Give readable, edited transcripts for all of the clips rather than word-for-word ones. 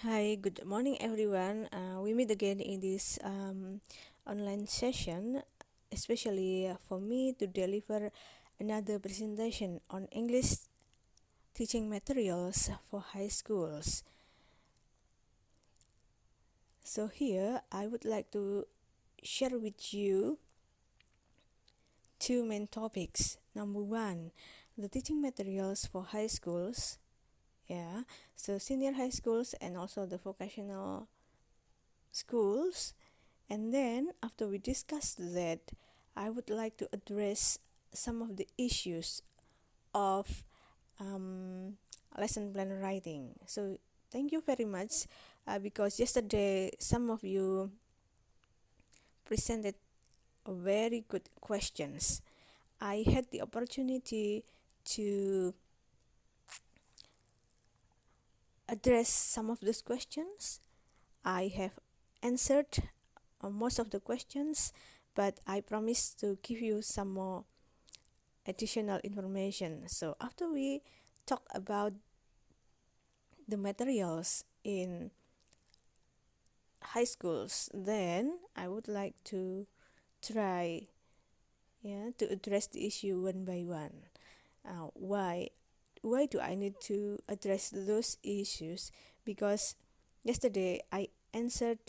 Hi, good morning, everyone. We meet again in this online session, especially for me to deliver another presentation on English teaching materials for high schools. So, here I would like to share with you two main topics. Number one, the teaching materials for high schools. Yeah, so senior high schools and also the vocational schools. And then, after we discuss that, I would like to address some of the issues of um, lesson plan writing. So, thank you very much because yesterday some of you presented very good questions. I had the opportunity to address some of those questions. I have answered most of the questions, but I promise to give you some more additional information. So after we talk about the materials in high schools, then I would like to try to address the issue one by one. Why do I need to address those issues? Because yesterday I answered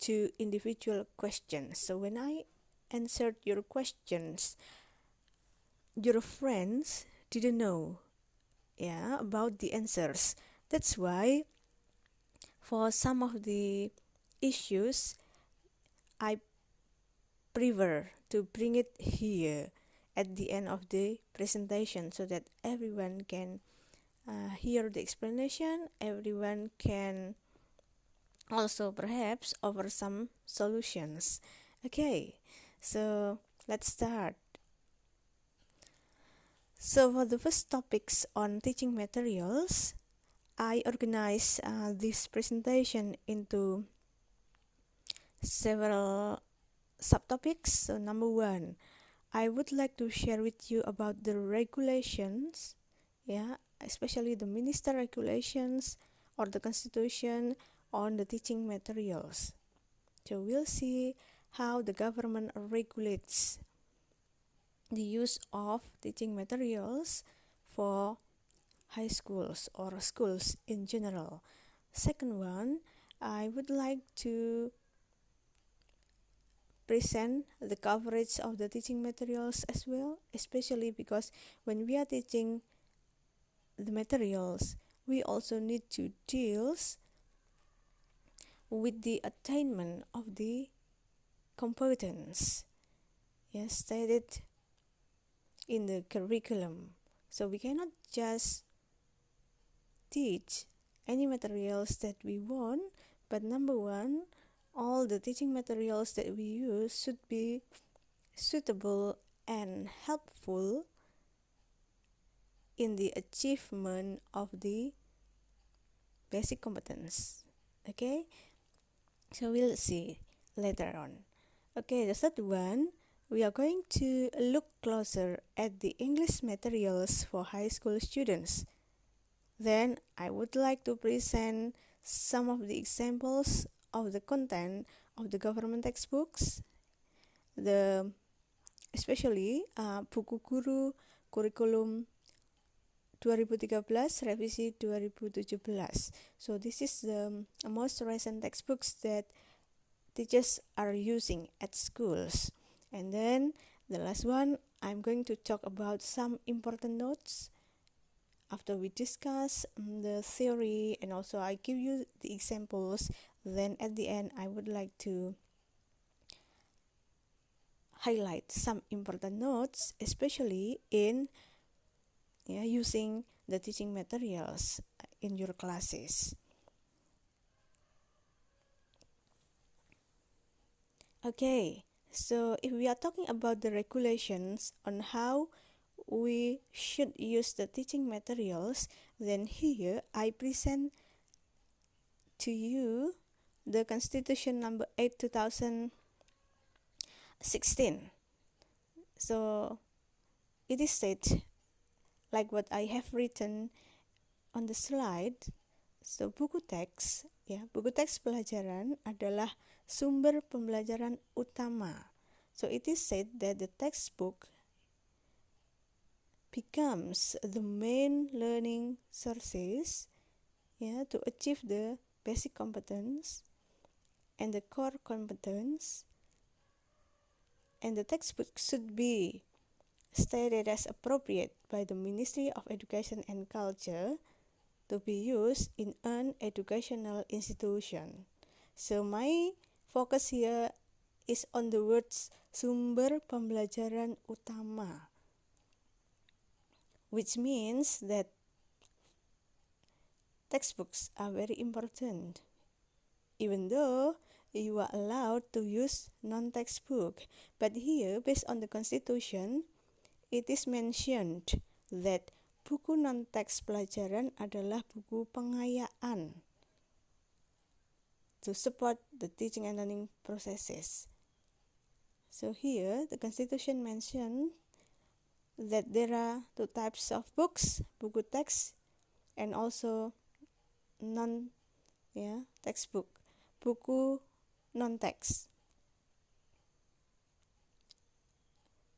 two individual questions. So when I answered your questions, your friends didn't know about the answers. That's why for some of the issues I prefer to bring it here at the end of the presentation so that everyone can hear the explanation, everyone can also perhaps offer some solutions. Okay, so let's start. So for the first topics on teaching materials, I organize this presentation into several subtopics. So number one, I would like to share with you about the regulations, especially the minister regulations or the constitution on the teaching materials. So we'll see how the government regulates the use of teaching materials for high schools or schools in general. Second one, I would like to present the coverage of the teaching materials as well, especially because when we are teaching the materials, we also need to deal with the attainment of the competence stated in the curriculum. So we cannot just teach any materials that we want, but number one, all the teaching materials that we use should be suitable and helpful in the achievement of the basic competence. Okay, so we'll see later on. Okay, the third one, we are going to look closer at the English materials for high school students. Then I would like to present some of the examples of the content of the government textbooks, the especially buku guru kurikulum 2013 revisi 2017. So this is the most recent textbooks that teachers are using at schools. And then the last one, I'm going to talk about some important notes after we discuss the theory and also I give you the examples. Then at the end I would like to highlight some important notes, especially in using the teaching materials in your classes. Okay, so if we are talking about the regulations on how we should use the teaching materials, then here I present to you the Constitution number 8 2016. So it is said like what I have written on the slide. So buku teks, buku teks pelajaran adalah sumber pembelajaran utama. So it is said that the textbook becomes the main learning sources, to achieve the basic competence and the core competence. And the textbook should be stated as appropriate by the Ministry of Education and Culture to be used in an educational institution. So my focus here is on the words sumber pembelajaran utama, which means that textbooks are very important, even though you are allowed to use non-textbook. But here, based on the Constitution, it is mentioned that buku non-teks pelajaran adalah buku pengayaan to support the teaching and learning processes. So here, the Constitution mentioned that there are two types of books, buku teks and also textbook, buku non-teks.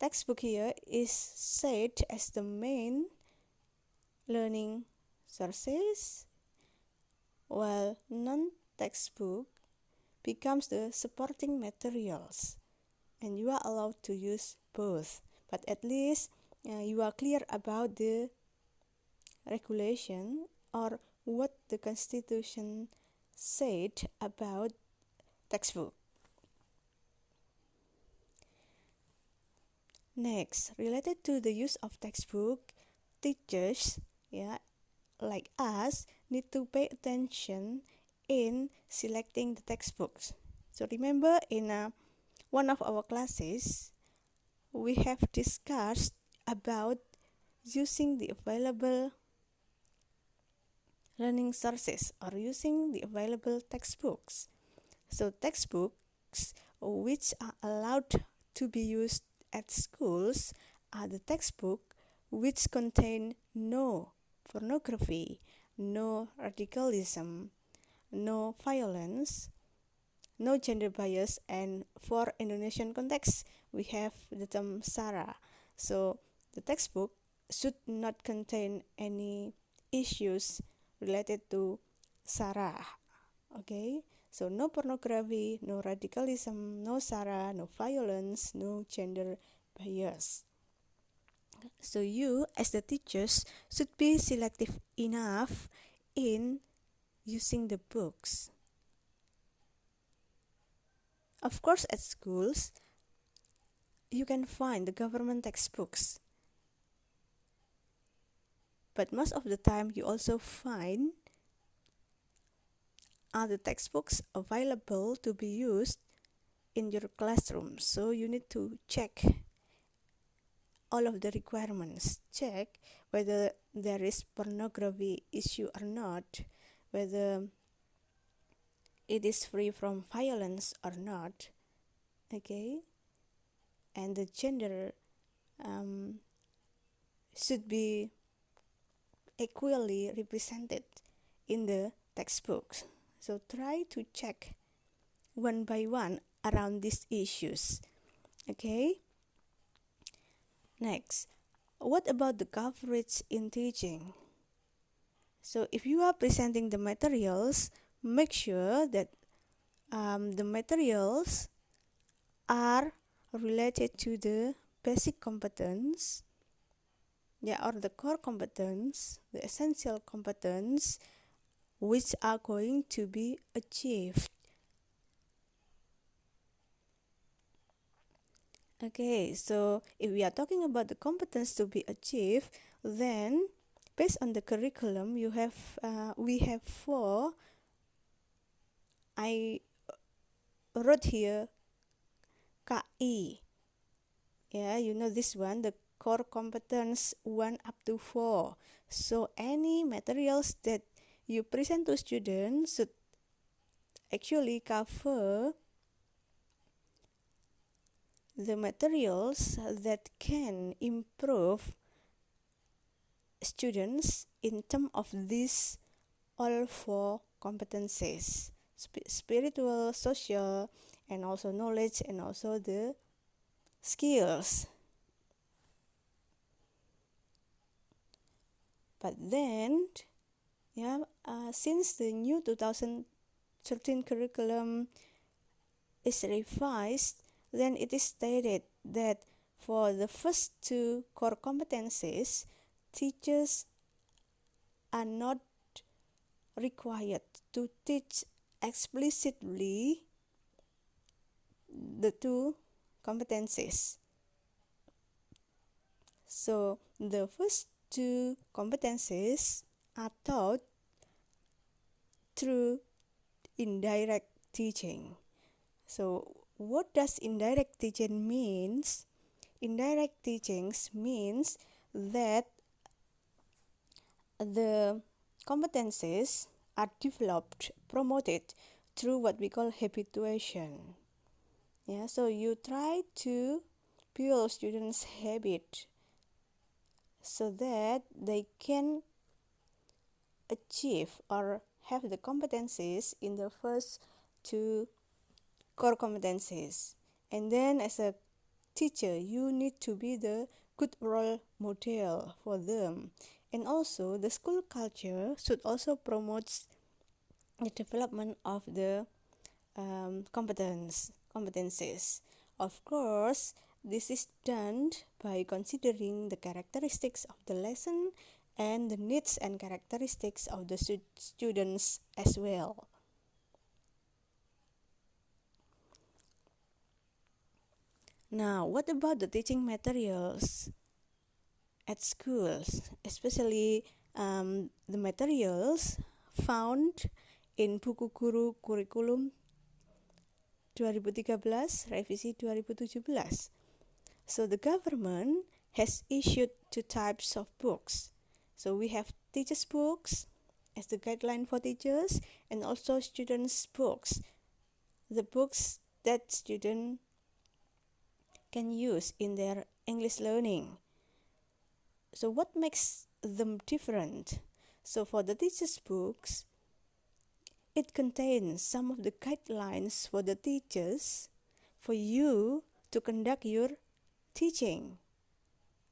Textbook here is said as the main learning sources, while non-textbook becomes the supporting materials, and you are allowed to use both. But at least you are clear about the regulation or what the Constitution said about textbook. Next, related to the use of textbook, teachers, like us, need to pay attention in selecting the textbooks. So remember in one of our classes, we have discussed about using the available learning sources or using the available textbooks. So textbooks which are allowed to be used at schools are the textbook which contain no pornography, no radicalism, no violence, no gender bias, and for Indonesian context, we have the term SARA. So the textbook should not contain any issues related to SARA. Okay? So no pornography, no radicalism, no SARA, no violence, no gender bias. So you, as the teachers, should be selective enough in using the books. Of course, at schools, you can find the government textbooks. But most of the time, you also find other textbooks available to be used in your classroom. So you need to check all of the requirements. Check whether there is pornography issue or not, whether it is free from violence or not. Okay, and the gender should be equally represented in the textbooks. So try to check one by one around these issues. Okay. Next, what about the coverage in teaching? So if you are presenting the materials, make sure that the materials are related to the basic competence, or the core competence, the essential competence, which are going to be achieved. Okay, so if we are talking about the competence to be achieved, then based on the curriculum, we have 4. I wrote here KI. Yeah, you know this one, the core competence 1 up to 4. So any materials that you present to students should actually cover the materials that can improve students in terms of this all four competencies: spiritual, social, and also knowledge, and also the skills. But then, since the new 2013 curriculum is revised, then it is stated that for the first two core competencies, teachers are not required to teach explicitly the two competencies. So the first two competencies are taught through indirect teaching. So what does indirect teaching means? Indirect teachings means that the competencies are developed, promoted through what we call habituation. So you try to build students' habit so that they can achieve or have the competencies in the first two core competencies. And then as a teacher, you need to be the good role model for them. And also the school culture should also promote the development of the competencies. Of course, this is done by considering the characteristics of the lesson and the needs and characteristics of the students as well. Now, what about the teaching materials at schools, especially the materials found in Buku Guru Kurikulum 2013 Revisi 2017. So the government has issued two types of books. So we have teachers' books as the guideline for teachers, and also students' books, the books that students can use in their English learning. So what makes them different? So for the teachers' books, it contains some of the guidelines for the teachers for you to conduct your teaching.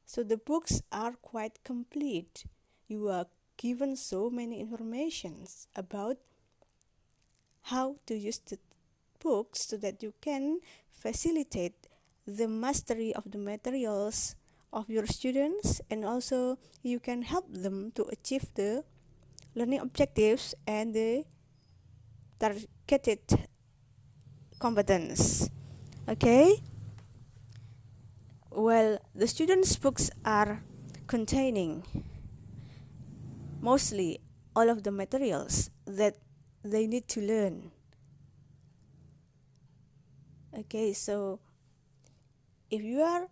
So the books are quite complete. You are given so many informations about how to use the books so that you can facilitate the mastery of the materials of your students, and also you can help them to achieve the learning objectives and the targeted competence. Okay? Well, the students' books are containing mostly all of the materials that they need to learn. Okay, so if you are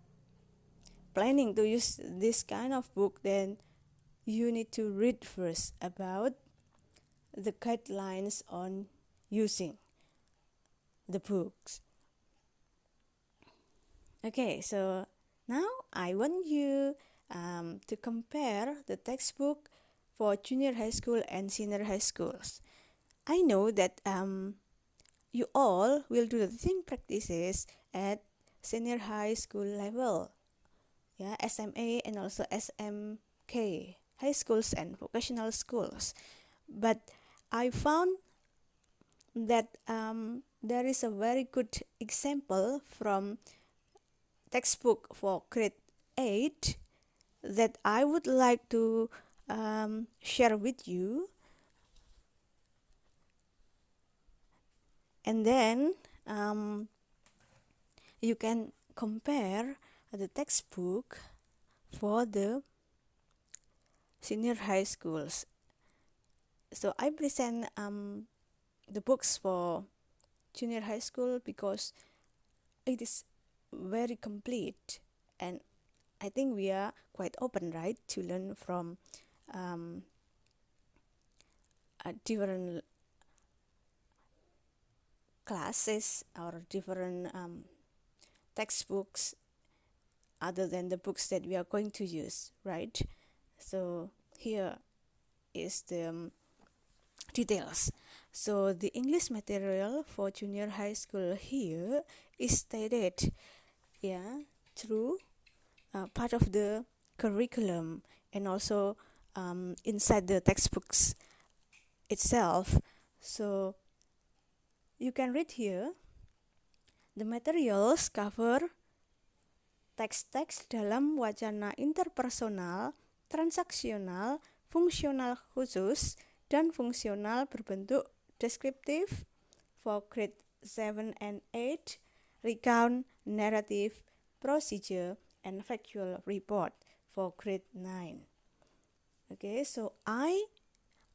planning to use this kind of book, then you need to read first about the guidelines on using the books. Okay, so now I want you to compare the textbook for junior high school and senior high schools. I know that you all will do the teaching practices at senior high school level, SMA and also SMK, high schools and vocational schools. But I found that there is a very good example from textbook for grade 8 that I would like to share with you. And then you can compare the textbook for the senior high schools. So I present the books for junior high school because it is very complete, and I think we are quite open, right, to learn from different classes or different textbooks other than the books that we are going to use, right? So here is the details. So the English material for junior high school here is stated, through part of the curriculum and also inside the textbooks itself. So you can read here, the materials cover teks-teks dalam wacana interpersonal, transaksional, fungsional khusus, dan fungsional berbentuk deskriptif for grade 7 and 8, recount, narrative, procedure, and factual report for grade 9. Okay, so I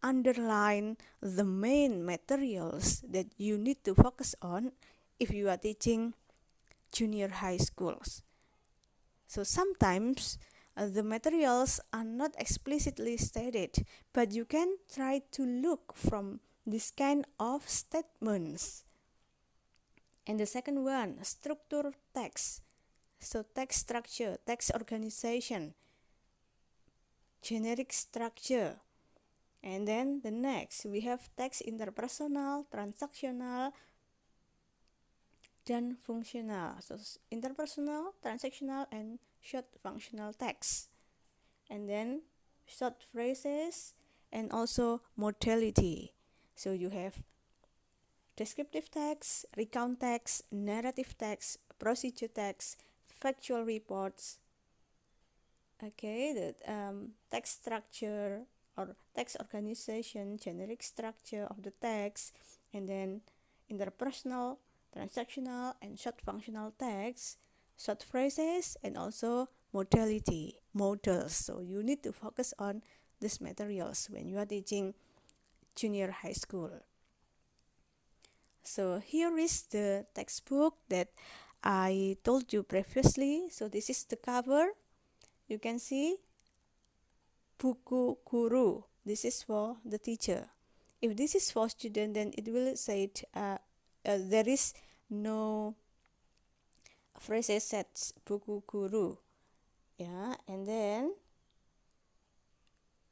underline the main materials that you need to focus on if you are teaching junior high schools. So sometimes the materials are not explicitly stated, but you can try to look from this kind of statements. And the second one, structure text. So text structure, text organization, generic structure. And then the next, we have text interpersonal, transaksional, dan fungsional. So interpersonal, transactional, and short functional text. And then short phrases and also modality. So you have descriptive text, recount text, narrative text, procedure text, factual reports. Okay, the text structure or text organization, generic structure of the text, and then interpersonal, transactional, and short functional text, short phrases, and also modality, modals. So you need to focus on these materials when you are teaching junior high school. So here is the textbook that I told you previously. So this is the cover. You can see buku guru. This is for the teacher. If this is for student, then it will say there is no phrases set buku guru. Yeah, and then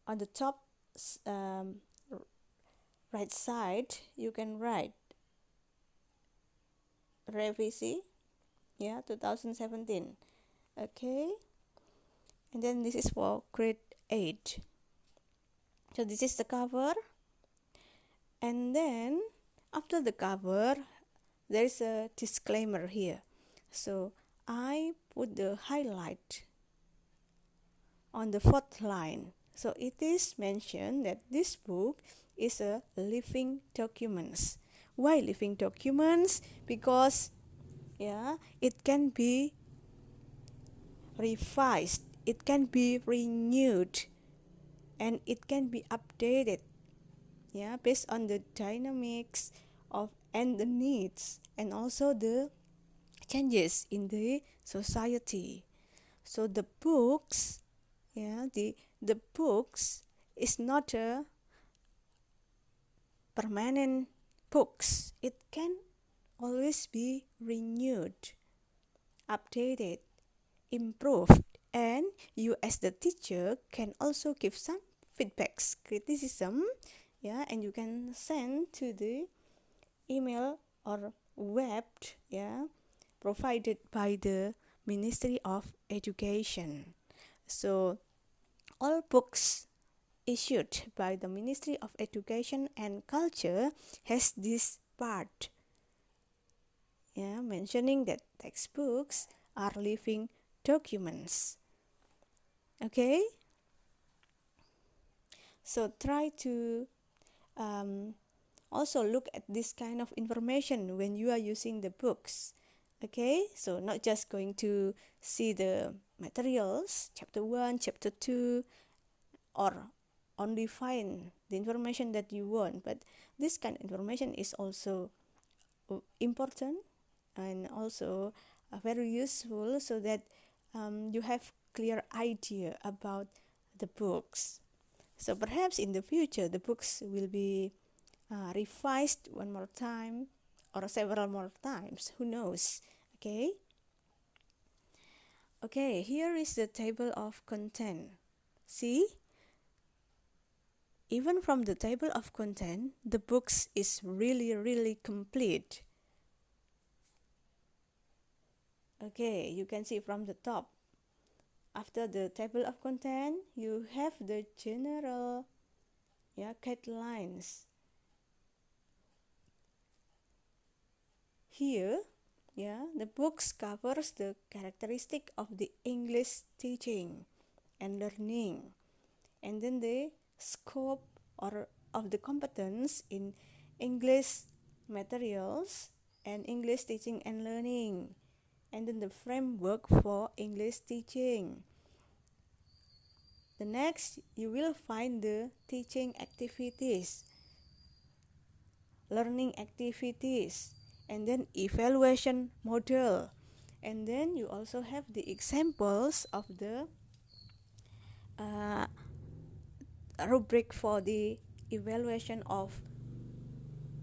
on the top right side, you can write revisi, 2017. Okay, and then this is for grade 8. So this is the cover, and then after the cover there is a disclaimer here. So I put the highlight on the fourth line. So it is mentioned that this book is a living documents. Why living documents? Because it can be revised, it can be renewed, and it can be updated, based on the dynamics of and the needs and also the changes in the society. So the books, the books is not a permanent books. It can always be renewed, updated, improved, and you as the teacher can also give some feedbacks, criticism, and you can send to the email or web, provided by the Ministry of Education. So all books issued by the Ministry of Education and Culture has this part, mentioning that textbooks are living documents. Okay, so try to also look at this kind of information when you are using the books. Okay, so not just going to see the materials, chapter 1, chapter 2, or only find the information that you want, but this kind of information is also important and also very useful, so that you have clear idea about the books. So perhaps in the future the books will be revised one more time or several more times, who knows. Okay, here is the table of content. See, even from the table of content, the books is really complete. Okay, you can see from the top. After the table of content, you have the general guidelines. Here, the books covers the characteristic of the English teaching and learning, and then the scope or of the competence in English materials and English teaching and learning, and then the framework for English teaching. The next, you will find the teaching activities, learning activities, and then evaluation model. And then you also have the examples of the rubric for the evaluation of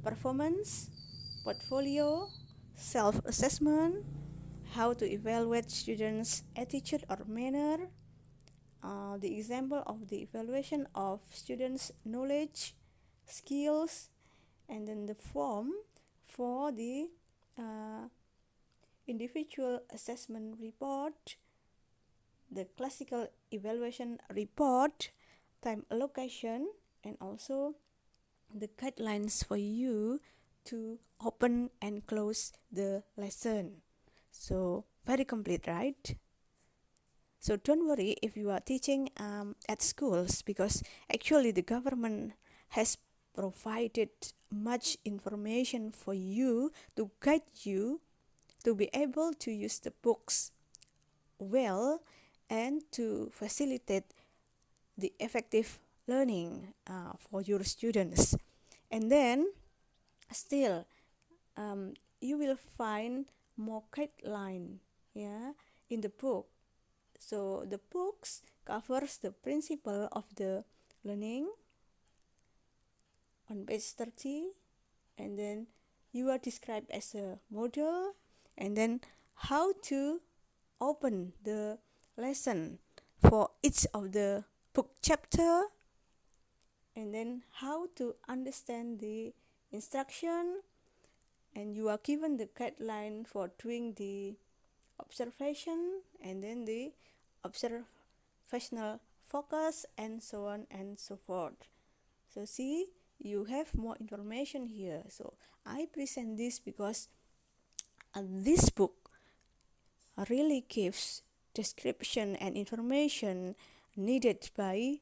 performance, portfolio, self-assessment, how to evaluate students' attitude or manner, the example of the evaluation of students' knowledge, skills, and then the form for the individual assessment report, the classical evaluation report, time allocation, and also the guidelines for you to open and close the lesson. So very complete, right? So don't worry if you are teaching at schools, because actually the government has provided much information for you to guide you to be able to use the books well and to facilitate the effective learning for your students. And then still you will find more guideline in the book. So the books covers the principle of the learning on page 30, and then you are described as a model, and then how to open the lesson for each of the book chapter, and then how to understand the instruction, and you are given the guideline for doing the observation, and then the observational focus, and so on and so forth. So see, you have more information here. So I present this because this book really gives description and information needed by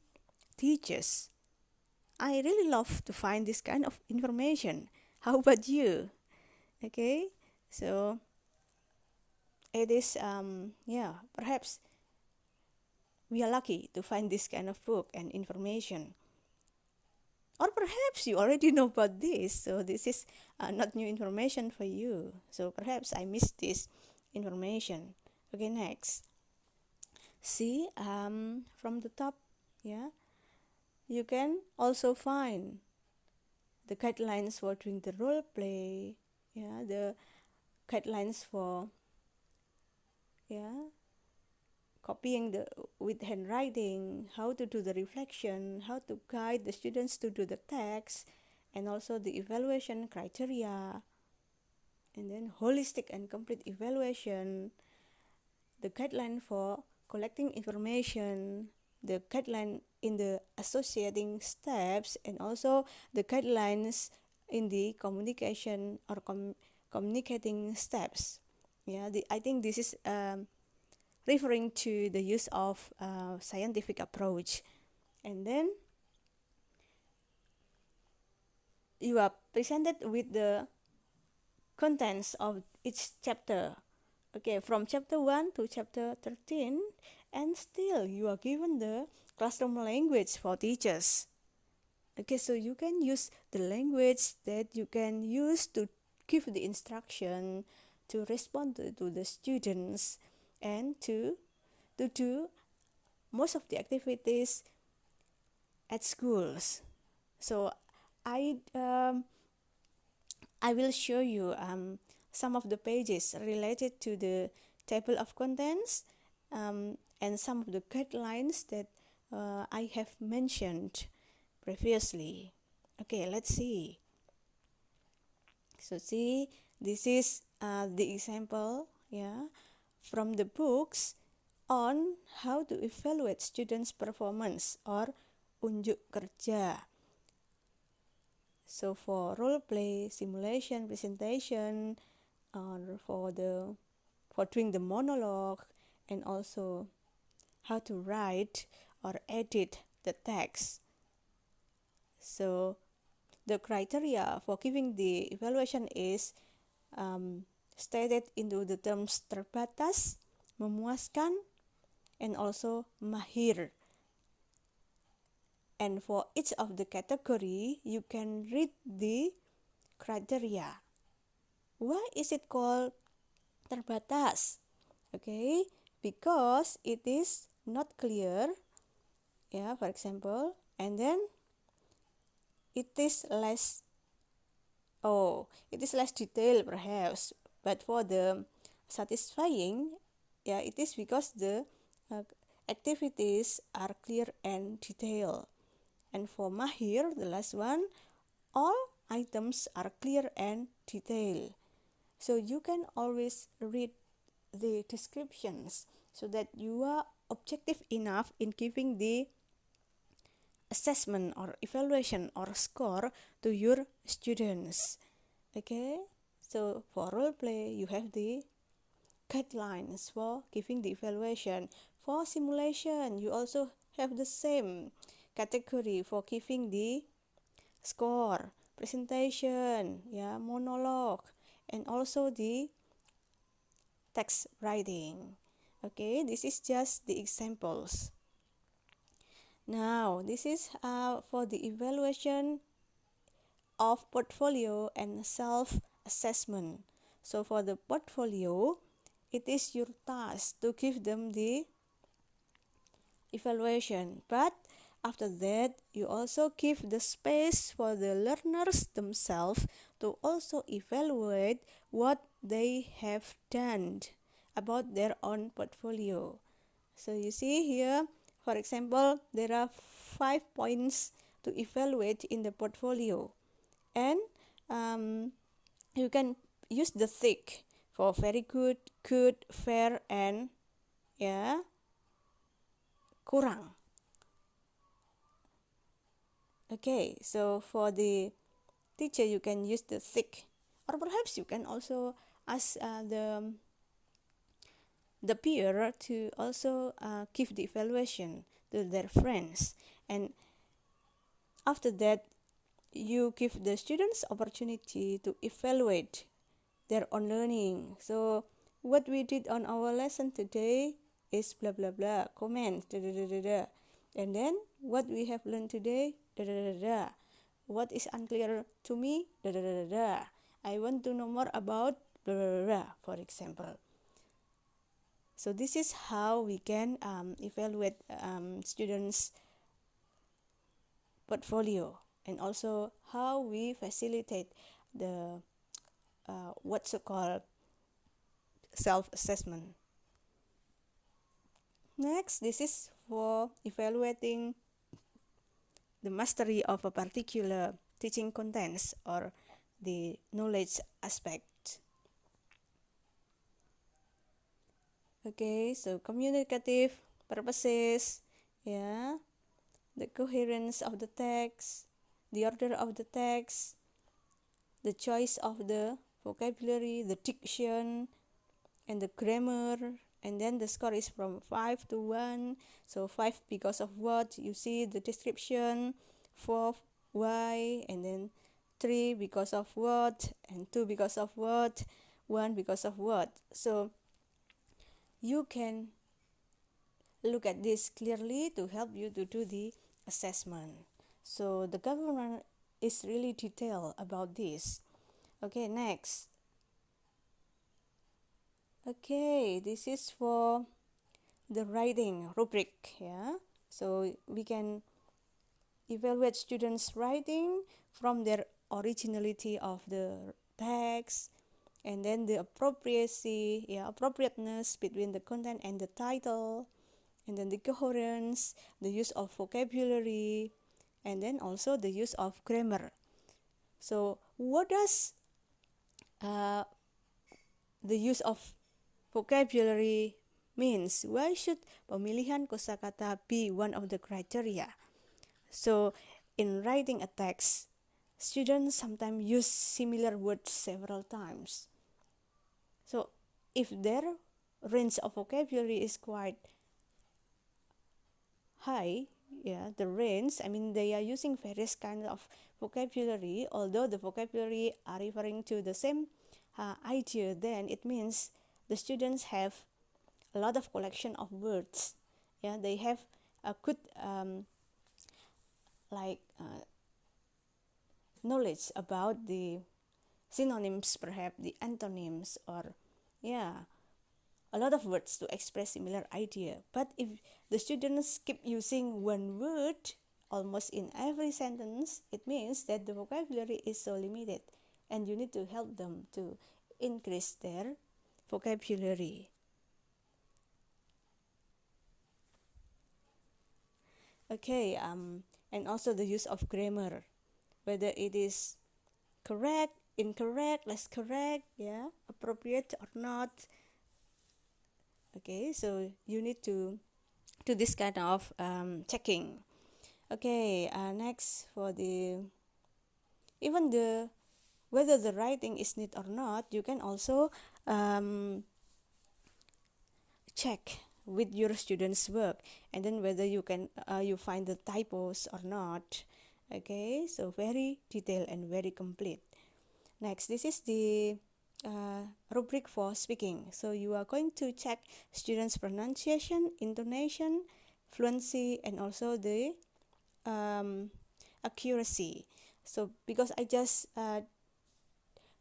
teachers. I really love to find this kind of information. How about you? Okay, so it is perhaps we are lucky to find this kind of book and information. Or perhaps you already know about this, so this is not new information for you. So perhaps I missed this information. Okay, next. See, from the top, you can also find the guidelines for doing the role play, the guidelines for copying with handwriting, how to do the reflection, how to guide the students to do the text, and also the evaluation criteria, and then holistic and complete evaluation, the guideline for collecting information, the guideline in the associating steps, and also the guidelines in the communication or communicating steps. I think this is referring to the use of scientific approach. And then you are presented with the contents of each chapter. Okay, from chapter 1 to chapter 13, and still you are given the classroom language for teachers. Okay, so you can use the language that you can use to give the instruction, to respond to the students, and to do most of the activities at schools. So I will show you some of the pages related to the table of contents and some of the guidelines that I have mentioned previously. Okay, let's see. So see, this is the example, from the books on how to evaluate students' performance or unjuk kerja. So for role play, simulation, presentation, or for doing the monologue, and also how to write or edit the text. So the criteria for giving the evaluation is stated into the terms terbatas, memuaskan, and also mahir. And for each of the category, you can read the criteria. Why is it called terbatas? Okay, because it is not clear, for example, and then it is less detailed perhaps, but for the satisfying, it is because the activities are clear and detailed. And for mahir, the last one, all items are clear and detailed. So you can always read the descriptions so that you are objective enough in giving the assessment or evaluation or score to your students. Okay, so for role play, you have the guidelines for giving the evaluation. For simulation, you also have the same category for giving the score, presentation, monologue, and also the text writing. Okay, this is just the examples. Now, this is for the evaluation of portfolio and self-assessment. So for the portfolio, it is your task to give them the evaluation. But after that, you also give the space for the learners themselves to also evaluate what they have done about their own portfolio. So you see here, for example, there are 5 points to evaluate in the portfolio. And you can use the thick for very good, fair, and kurang. Okay, so for the teacher, you can use the thick, or perhaps you can also ask the peer to also give the evaluation to their friends. And after that, you give the students opportunity to evaluate their own learning. So what we did on our lesson today is blah blah blah, comment, da, da, da, da, da. And then what we have learned today, da, da, da, da, da. What is unclear to me, da, da, da, da, da. I want to know more about blah blah blah, blah, for example. So this is how we can evaluate students' portfolio, and also how we facilitate the what's so called self-assessment. Next, this is for evaluating the mastery of a particular teaching contents or the knowledge aspect. Okay, so communicative purposes, the coherence of the text, the order of the text, the choice of the vocabulary, the diction, and the grammar. And then the score is from 5 to 1. So 5 because of what? You see the description. 4 why, and then 3 because of what, and 2 because of what, 1 because of what. So you can look at this clearly to help you to do the assessment. So the government is really detailed about this. Okay, next. Okay, this is for the writing rubric, So we can evaluate students' writing from their originality of the text, and then the appropriateness between the content and the title, and then the coherence, the use of vocabulary, and then also the use of grammar. So what does the use of vocabulary means? Why should pemilihan kosakata be one of the criteria? So in writing a text, students sometimes use similar words several times. So if their range of vocabulary is quite high, the range, they are using various kinds of vocabulary, although the vocabulary are referring to the same idea, then it means the students have a lot of collection of words. They have a good knowledge about the synonyms, perhaps the antonyms, or a lot of words to express similar idea. But if the students keep using one word almost in every sentence, it means that the vocabulary is so limited, and you need to help them to increase their vocabulary. Okay, and also the use of grammar, whether it is correct, incorrect, less correct, appropriate or not. Okay, so you need to do this kind of checking. Okay, next for whether the writing is neat or not, you can also check with your students' work, and then whether you find the typos or not. Okay, so very detailed and very complete. Next, this is the rubric for speaking. So you are going to check students' pronunciation, intonation, fluency, and also the accuracy. So because I just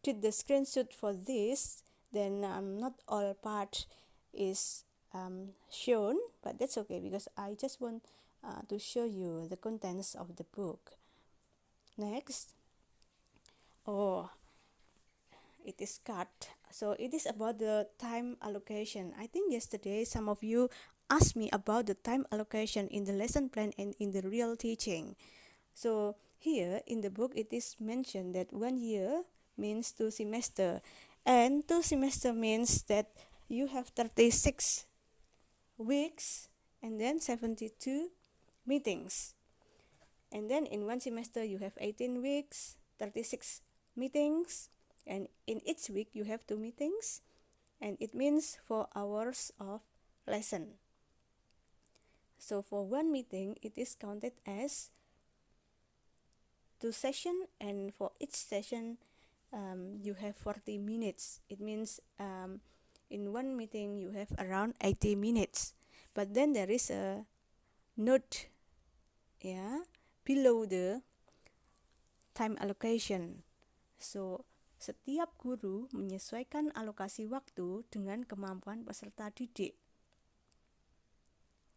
did the screenshot for this, then not all part is shown, but that's okay because I just want to show you the contents of the book. Next, it is cut. So it is about the time allocation. I think yesterday some of you asked me about the time allocation in the lesson plan and in the real teaching. So here in the book it is mentioned that 1 year means 2 semester, and 2 semester means that you have 36 weeks and then 72 meetings. And then in 1 semester you have 18 weeks, 36 meetings, and in each week you have 2 meetings, and it means 4 hours of lesson. So for one meeting it is counted as 2 sessions, and for each session you have 40 minutes. It means in one meeting you have around 80 minutes. But then there is a note below the time allocation. So setiap guru menyesuaikan alokasi waktu dengan kemampuan peserta didik.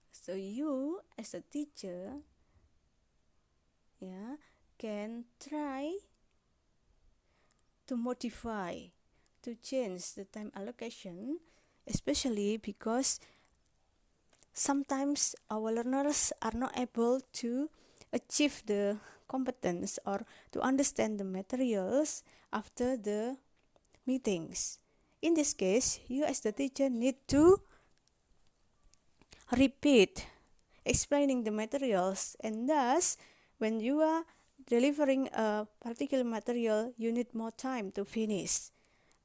So you as a teacher can try to modify, to change the time allocation, especially because sometimes our learners are not able to achieve the competence or to understand the materials after the meetings. In this case, you as the teacher need to repeat explaining the materials, and thus when you are delivering a particular material, you need more time to finish.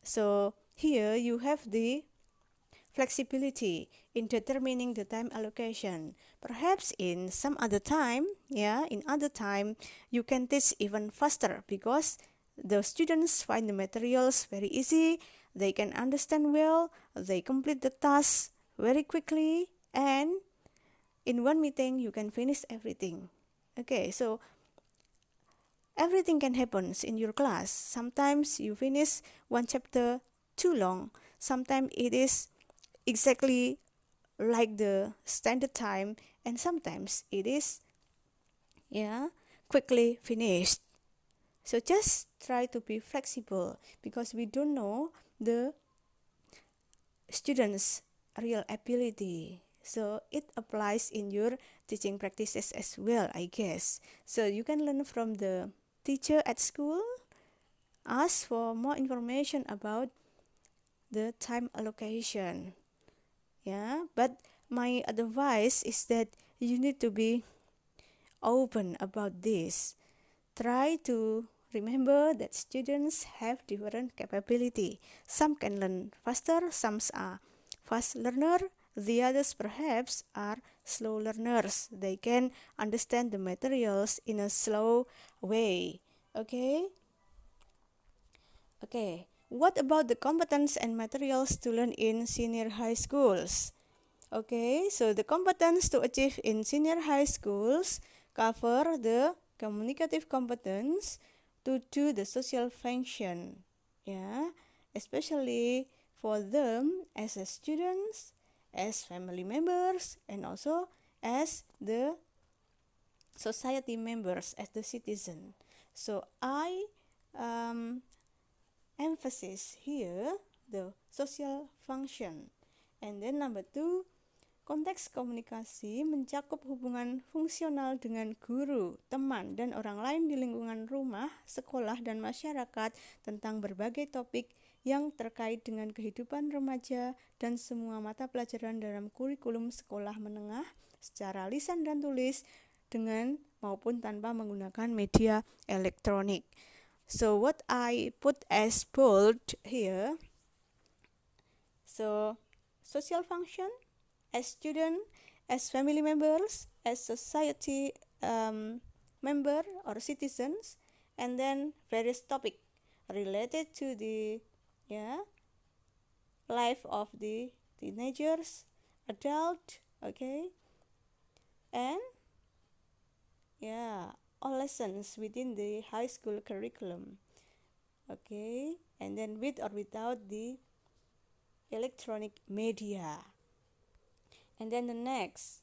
So here you have the flexibility in determining the time allocation. Perhaps in some other time, you can teach even faster because the students find the materials very easy, they can understand well, they complete the task very quickly, and in one meeting you can finish everything. Okay, so everything can happen in your class. Sometimes you finish one chapter too long, sometimes it is exactly like the standard time, and sometimes it is quickly finished. So just try to be flexible because we don't know the students' real ability. So it applies in your teaching practices as well, I guess. So you can learn from the teacher at school. Ask for more information about the time allocation. Yeah, but my advice is that you need to be open about this. Try to remember that students have different capability. Some can learn faster, some are fast learner, the others perhaps are slow learners. They can understand the materials in a slow way. Okay? Okay. What about the competence and materials to learn in senior high schools? Okay, so the competence to achieve in senior high schools cover the communicative competence to do the social function, yeah, especially for them as a students, as family members, and also as the society members, as the citizen. So I emphasis here the social function. And then number 2, konteks komunikasi mencakup hubungan fungsional dengan guru, teman, dan orang lain di lingkungan rumah, sekolah, dan masyarakat tentang berbagai topik yang terkait dengan kehidupan remaja dan semua mata pelajaran dalam kurikulum sekolah menengah secara lisan dan tulis dengan maupun tanpa menggunakan media elektronik. So what I put as bold here, so social function, as student, as family members, as society member or citizens, and then various topic related to the life of the teenagers, adult, okay, and all lessons within the high school curriculum, okay, and then with or without the electronic media. And then the next,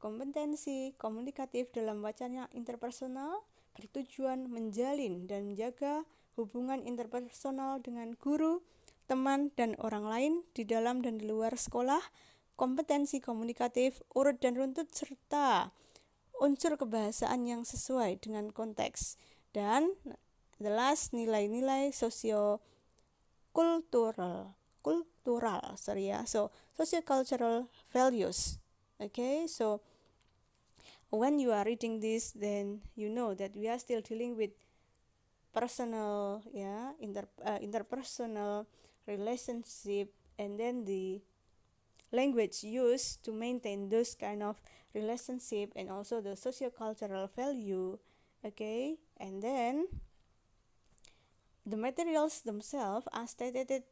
kompetensi komunikatif dalam wacana interpersonal bertujuan menjalin dan menjaga hubungan interpersonal dengan guru, teman, dan orang lain di dalam dan di luar sekolah. Kompetensi komunikatif urut dan runtut serta unsur kebahasaan yang sesuai dengan konteks. Dan the last, nilai-nilai socio-cultural, so socio-cultural values. Okay, so when you are reading this, then you know that we are still dealing with personal, interpersonal relationship, and then the language used to maintain those kind of relationship, and also the socio-cultural value. Okay, and then the materials themselves are stated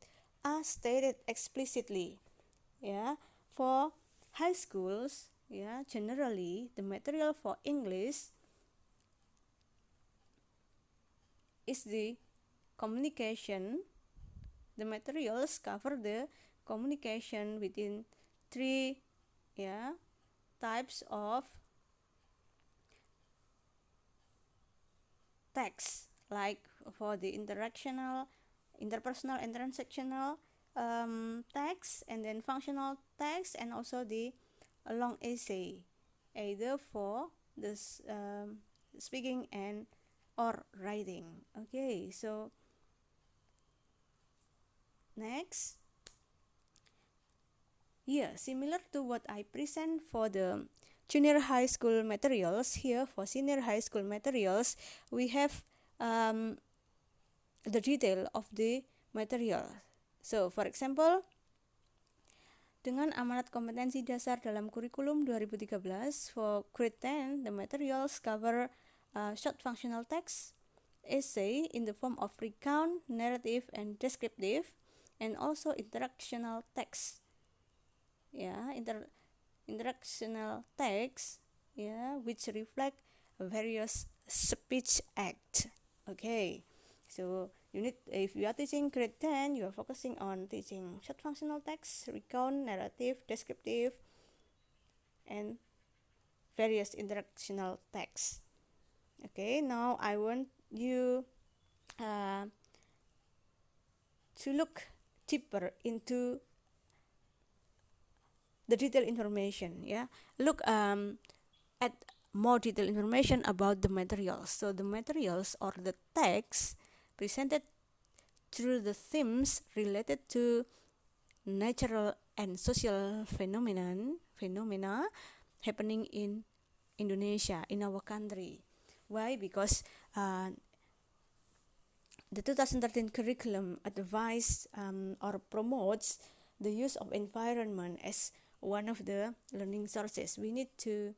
explicitly. For high schools, generally the material for English is the communication. The materials cover the communication within 3 types of text, like for the interpersonal and transactional text, and then functional text, and also the long essay, either for the speaking and or writing. Okay, so next, similar to what I present for the junior high school materials, here for senior high school materials we have the detail of the material. So for example, dengan amanat kompetensi dasar dalam kurikulum 2013 for grade 10, the materials cover short functional text, essay in the form of recount, narrative, and descriptive, and also interactional text. Interactional text, which reflect various speech act. Okay, so if you are teaching grade 10, you are focusing on teaching short functional text, recount, narrative, descriptive, and various interactional text. Okay, now I want you to look deeper into the detailed information. Yeah, look at more detailed information about the materials. So the materials or the text presented through the themes related to natural and social phenomena happening in Indonesia, in our country. Why? Because the 2013 curriculum advises or promotes the use of environment as one of the learning sources. We need to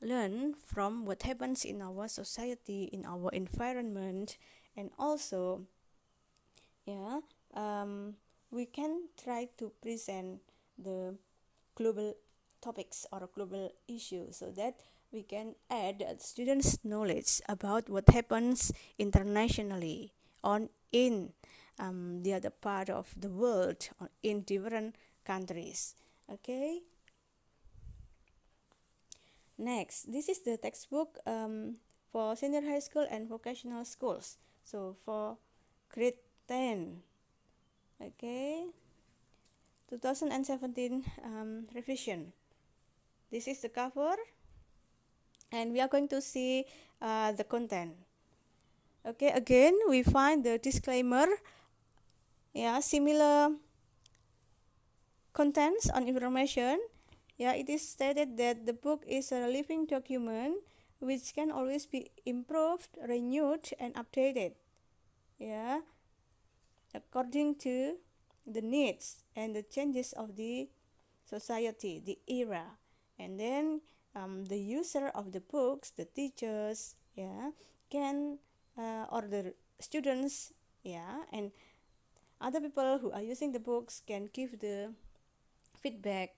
learn from what happens in our society, in our environment, and also, yeah, we can try to present the global topics or global issues so that we can add students' knowledge about what happens internationally on in the other part of the world or in different countries. Okay. Next, this is the textbook for senior high school and vocational schools. So for grade 10, okay, 2017 revision. This is the cover, and we are going to see the content. Okay, again, we find the disclaimer. Yeah, similar contents on information. Yeah, it is stated that the book is a living document which can always be improved, renewed, and updated. Yeah, according to the needs and the changes of the society, the era, and then the user of the books, the teachers, yeah, can or the students, yeah, and other people who are using the books can give the feedback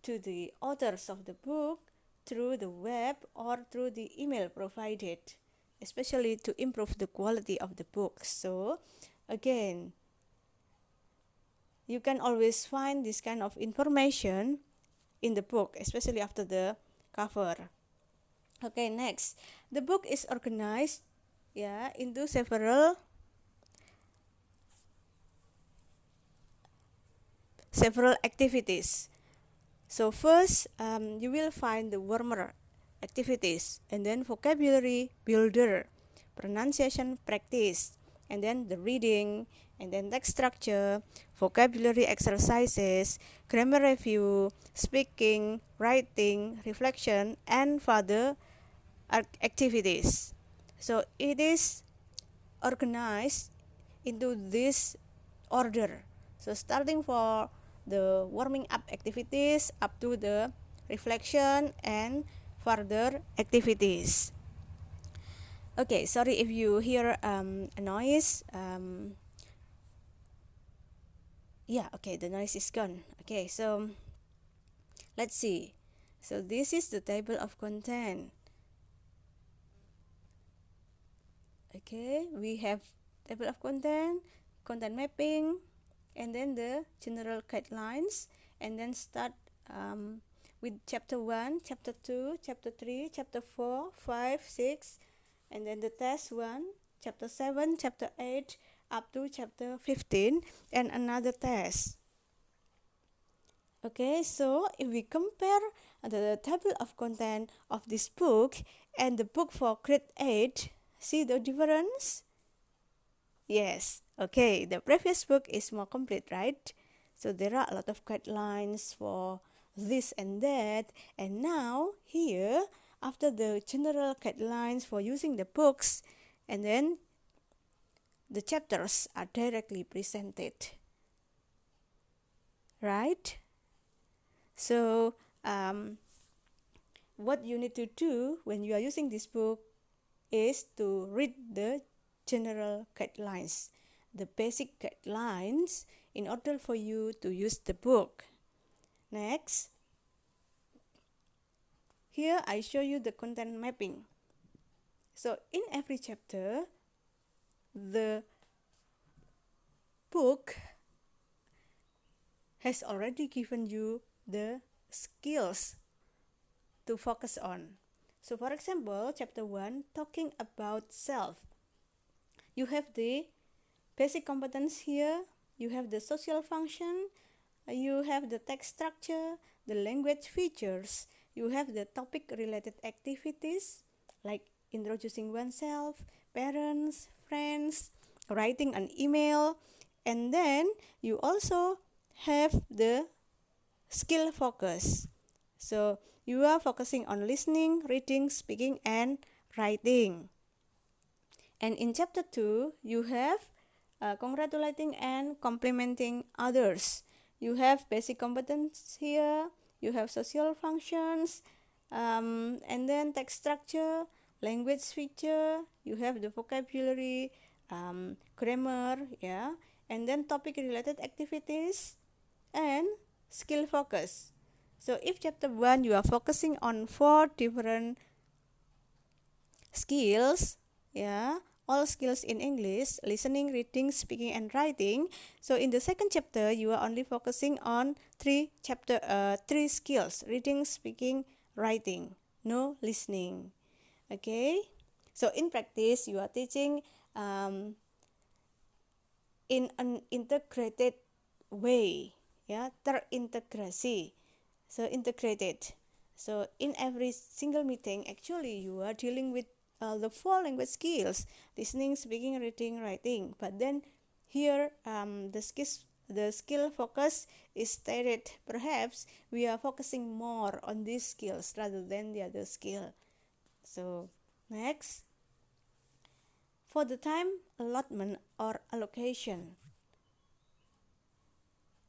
to the authors of the book through the web or through the email provided, especially to improve the quality of the book. So again, you can always find this kind of information in the book, especially after the cover. Okay, next, the book is organized, yeah, into several activities. So first, you will find the warmer activities, and then vocabulary builder, pronunciation practice, and then the reading, and then text structure, vocabulary exercises, grammar review, speaking, writing, reflection, and further activities. So it is organized into this order. So starting for the warming up activities up to the reflection and further activities. Okay, sorry if you hear a noise. Yeah, okay, the noise is gone. Okay, so let's see. So this is the table of content. Okay, we have table of content, content mapping, and then the general guidelines, and then start with chapter 1, chapter 2, chapter 3, chapter 4, 5, 6, and then the test 1, chapter 7, chapter 8, up to chapter 15, and another test. Okay, so if we compare the table of content of this book and the book for grade 8, see the difference? Yes, okay, the previous book is more complete, right? So there are a lot of guidelines for this and that, and now here, after the general guidelines for using the books, and then the chapters are directly presented, right? So what you need to do when you are using this book is to read the general guidelines, the basic guidelines, in order for you to use the book. Next, here I show you the content mapping. So in every chapter, the book has already given you the skills to focus on. So for example, chapter 1, talking about self. You have the basic competence here, you have the social function, You have the text structure, the language features, you have the topic related activities like introducing oneself, parents, friends, writing an email, and then you also have the skill focus. So you are focusing on listening, reading, speaking, and writing. And in chapter 2, you have congratulating and complimenting others. You have basic competence here, you have social functions, and then text structure, language feature, you have the vocabulary, grammar, yeah, and then topic related activities, and skill focus. So if chapter 1 you are focusing on 4 different skills, yeah, all skills in English, listening, reading, speaking, and writing. So in the second chapter you are only focusing on three skills: reading, speaking, writing, no listening. Okay, so in practice you are teaching in an integrated way, ya, terintegrasi, so integrated. So in every single meeting actually you are dealing with the 4 language skills: listening, speaking, reading, writing. But then here the skill focus is stated. Perhaps we are focusing more on these skills rather than the other skill. So next, for the time allotment or allocation.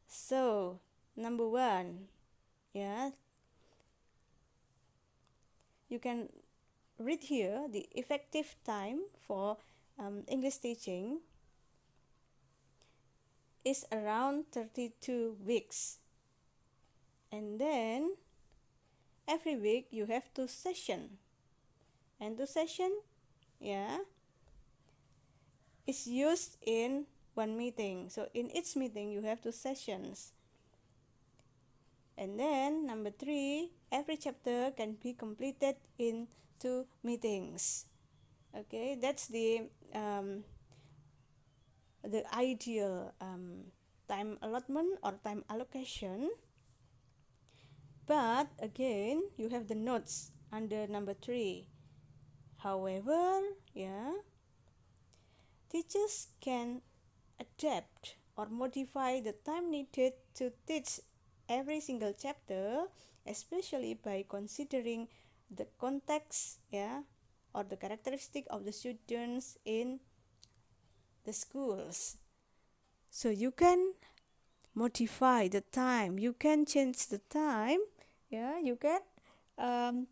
So number 1, yeah, you can read here the effective time for English teaching is around 32 weeks. And then every week you have 2 sessions. And 2 sessions, yeah, is used in one meeting. So in each meeting you have 2 sessions. And then number 3, every chapter can be completed in 2 meetings. Okay, that's the ideal time allotment or time allocation. But again, you have the notes under number 3. However, yeah, teachers can adapt or modify the time needed to teach every single chapter, especially by considering the context, yeah, or the characteristic of the students in the schools. So you can modify the time, you can change the time, yeah, you can um,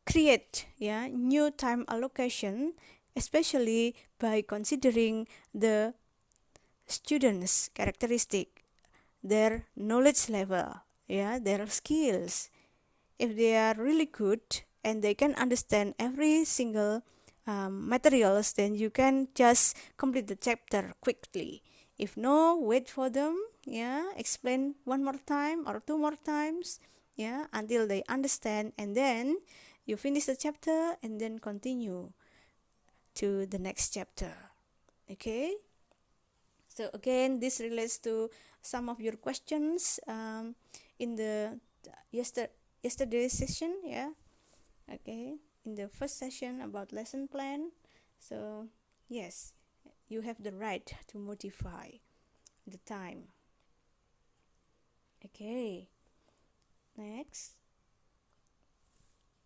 create, yeah, new time allocation, especially by considering the students characteristic, their knowledge level, yeah, their skills. If they are really good and they can understand every single materials, then you can just complete the chapter quickly. If no, wait for them, yeah, explain one more time or 2 more times, yeah, until they understand, and then you finish the chapter and then continue to the next chapter. Okay, so again this relates to some of your questions in the yesterday's session, yeah. Okay, in the first session about lesson plan. So yes, you have the right to modify the time. Okay, next.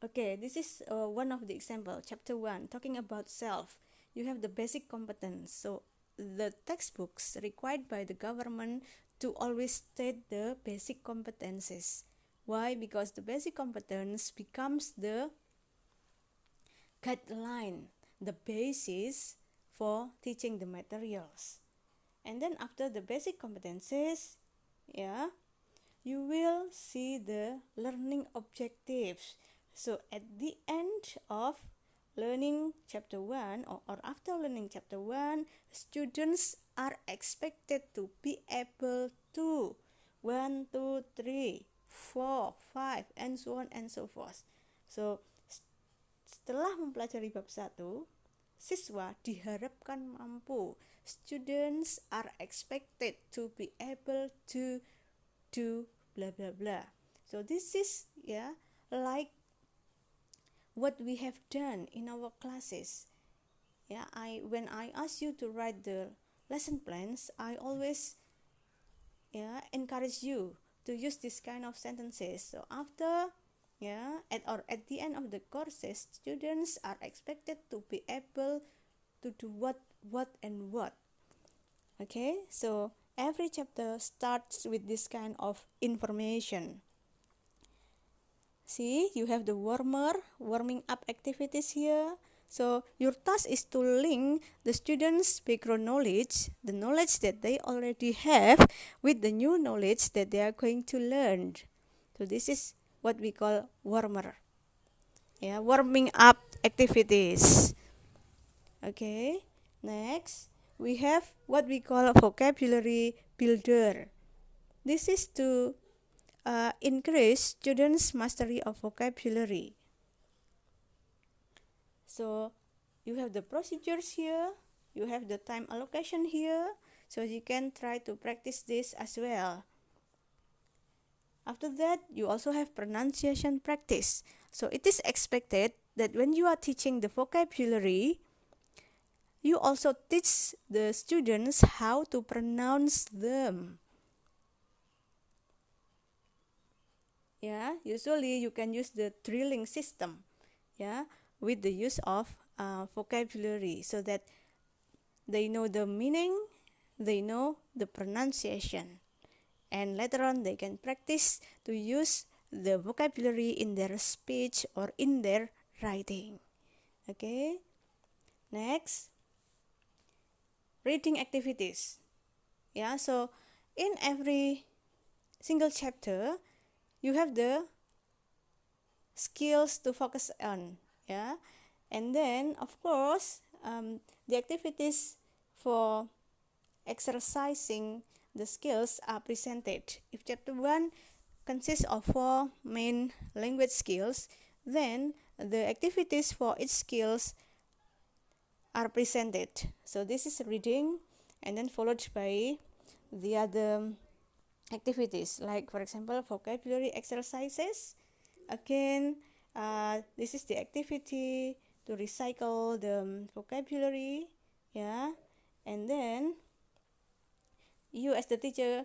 Okay, this is one of the example, chapter 1, talking about self. You have the basic competence. So the textbooks required by the government to always state the basic competences. Why? Because the basic competence becomes the guideline, the basis for teaching the materials. And then after the basic competences, yeah, you will see the learning objectives. So at the end of learning chapter 1 or after learning chapter 1, students are expected to be able to 1, 2, 3, 4, 5, and so on and so forth. So setelah mempelajari bab 1, siswa diharapkan mampu. Students are expected to be able to do blah blah blah. So this is like what we have done in our classes. When I ask you to write the lesson plans, I always encourage you to use this kind of sentences. So after at the end of the courses, students are expected to be able to do what and what. Okay, so every chapter starts with this kind of information. See, you have the warming up activities here. So your task is to link the students' background knowledge, the knowledge that they already have, with the new knowledge that they are going to learn. So this is what we call warming up activities. Okay, next we have what we call a vocabulary builder. This is to increase students' mastery of vocabulary. So you have the procedures here, you have the time allocation here, so you can try to practice this as well. After that, you also have pronunciation practice. So it is expected that when you are teaching the vocabulary, you also teach the students how to pronounce them. Usually you can use the drilling system, with the use of vocabulary, so that they know the meaning, they know the pronunciation, and later on they can practice to use the vocabulary in their speech or in their writing. Okay, next, reading activities. So in every single chapter you have the skills to focus on, and then of course the activities for exercising the skills are presented. If chapter 1 consists of 4 main language skills, then the activities for each skills are presented. So this is reading, and then followed by the other activities, like for example vocabulary exercises. Again, this is the activity to recycle the vocabulary, and then you as the teacher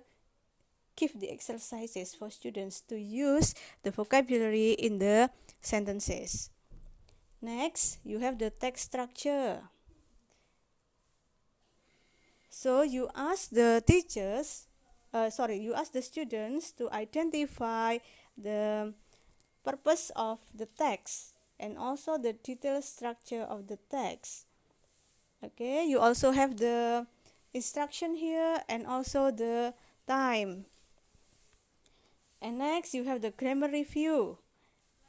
give the exercises for students to use the vocabulary in the sentences. Next, you have the text structure. So you ask the students to identify the purpose of the text and also the detailed structure of the text. Okay, you also have the instruction here and also the time. And next you have the grammar review.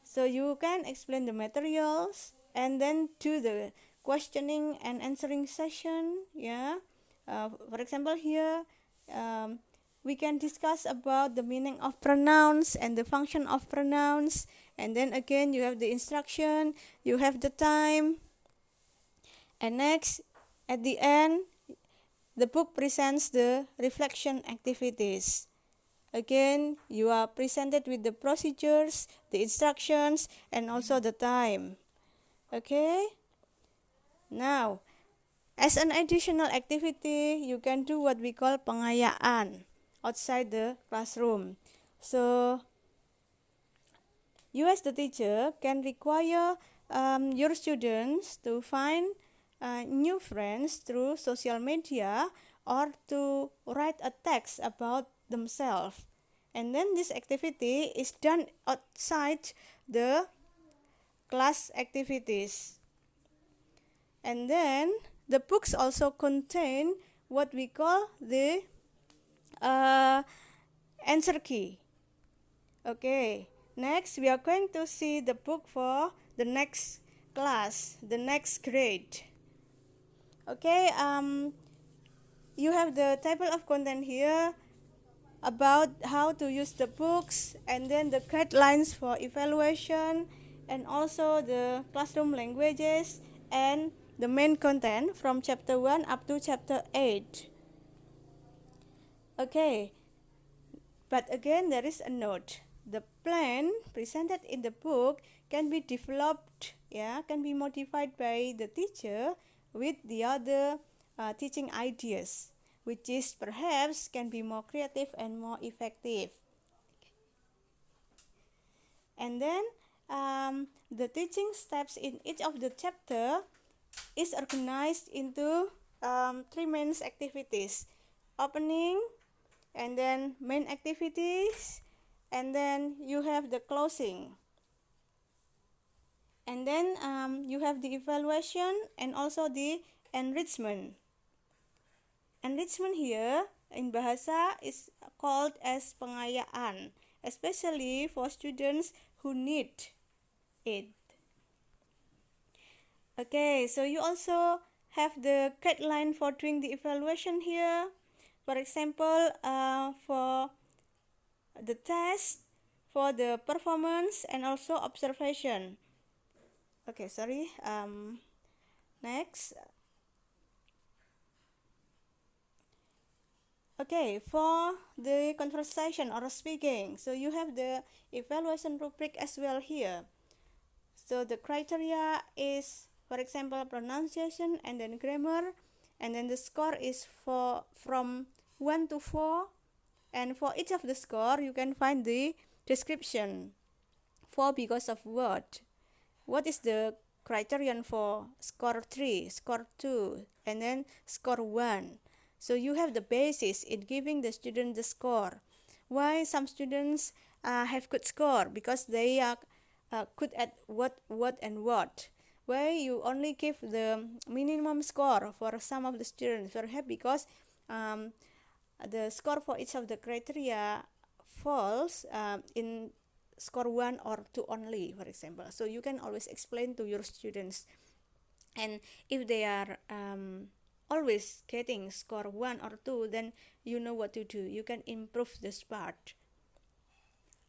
So you can explain the materials and then do the questioning and answering session. For example here, we can discuss about the meaning of pronouns and the function of pronouns, and then again you have the instruction, you have the time, and next at the end the book presents the reflection activities. Again, you are presented with the procedures, the instructions, and also the time. Okay, now as an additional activity, you can do what we call pengayaan outside the classroom. So you as the teacher can require your students to find new friends through social media or to write a text about themselves. And then this activity is done outside the class activities. And then the books also contain what we call the answer key. Okay, next we are going to see the book for the next class, the next grade. Okay, you have the table of content here about how to use the books, and then the guidelines for evaluation, and also the classroom languages and the main content from chapter 1 up to chapter 8. Okay, but again there is a note. The plan presented in the book can be developed, can be modified by the teacher with the other teaching ideas, which is perhaps can be more creative and more effective. And then the teaching steps in each of the chapter is organized into three main activities: opening, and then main activities, and then you have the closing, and then you have the evaluation and also the enrichment. Enrichment here in bahasa is called as pengayaan, especially for students who need it. Okay, so you also have the guideline for doing the evaluation here. For example, for the test, for the performance, and also observation. Okay, sorry. Next. Okay, for the conversation or speaking, so you have the evaluation rubric as well here. So the criteria is, for example, pronunciation and then grammar, and then the score is from 1 to 4, and for each of the score you can find the description. 4 because of what? What is the criterion for score 3, score 2, and then score 1? So you have the basis in giving the student the score. Why some students have good score? Because they are good at what, and what. Why you only give the minimum score for some of the students? Perhaps because the score for each of the criteria falls in score 1 or 2 only, for example. So you can always explain to your students, and if they are always getting score 1 or 2, then you know what to do. You can improve this part.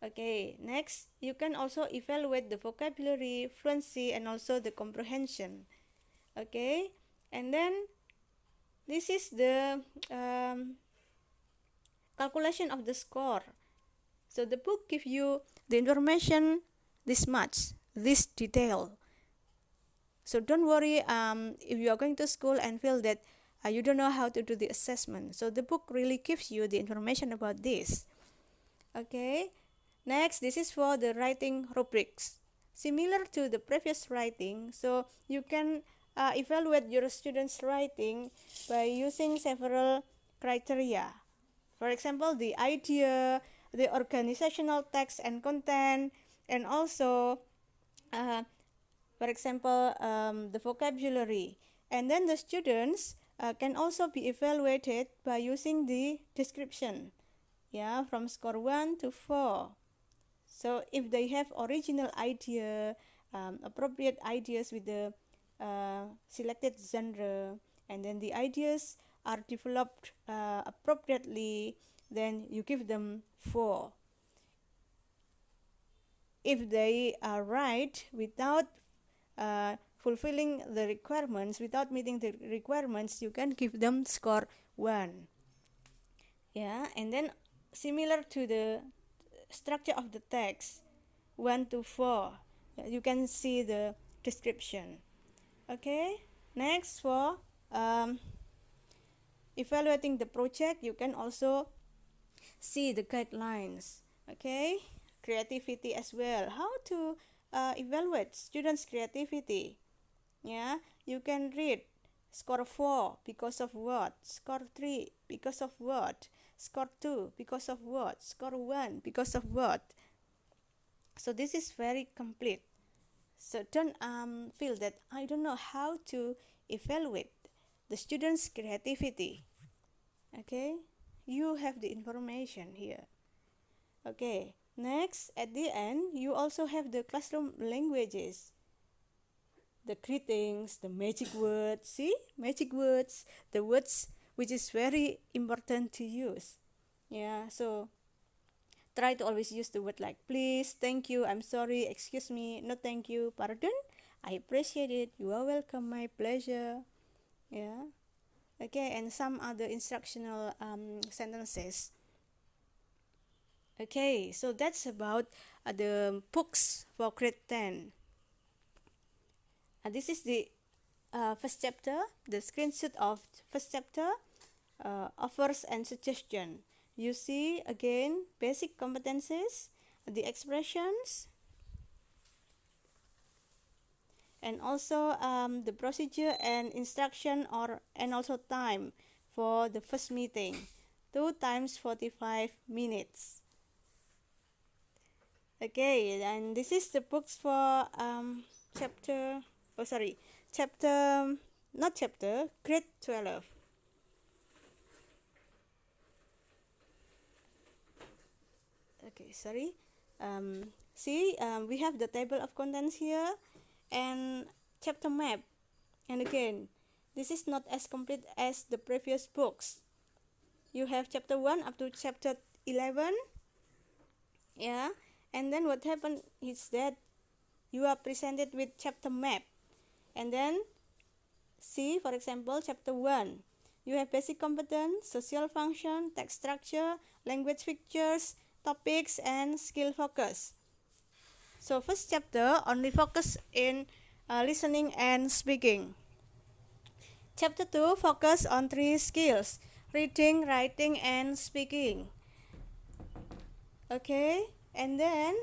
Okay, next, you can also evaluate the vocabulary, fluency, and also the comprehension. Okay, and then this is the calculation of the score. So the book gives you the information this much, this detail. So don't worry if you are going to school and feel that you don't know how to do the assessment. So the book really gives you the information about this. Okay, next, this is for the writing rubrics. Similar to the previous writing, so you can evaluate your students' writing by using several criteria. For example, the idea, the organizational text and content, and also for example, the vocabulary. And then the students can also be evaluated by using the description, from score 1 to 4. So if they have original idea, appropriate ideas with the selected genre, and then the ideas are developed appropriately, then you give them 4. If they are right without fulfilling the requirements, without meeting the requirements, you can give them score 1. And then similar to the structure of the text, 1 to 4, you can see the description. Okay, next, for evaluating the project, you can also see the guidelines. Okay, creativity as well, how to evaluate students' creativity. You can read score 4 because of what, score 3 because of what, score 2 because of what, score 1 because of what. So this is very complete. So don't feel that I don't know how to evaluate the students' creativity. Okay, you have the information here. Okay, next, at the end, you also have the classroom languages, the greetings, the magic words. See, magic words, the words which is very important to use. So try to always use the word like please, thank you, I'm sorry, excuse me, no thank you, pardon, I appreciate it, you are welcome, my pleasure. Yeah. Okay, and some other instructional sentences. Okay, so that's about the books for grade 10. This is the first chapter, the screenshot of first chapter, offers and suggestion. You see again basic competencies, the expressions, and also the procedure and instruction and also time for the first meeting, 2 times 45 minutes. Okay, and this is the books for chapter, grade 12. Okay, sorry. See, we have the table of contents here and chapter map. And again, this is not as complete as the previous books. You have chapter 1 up to chapter 11. Yeah, and then what happened is that you are presented with chapter map. And then, see, for example, chapter 1. You have basic competence, social function, text structure, language features, topics, and skill focus. So first chapter only focus in listening and speaking. Chapter 2 focus on 3 skills: reading, writing, and speaking. Okay, and then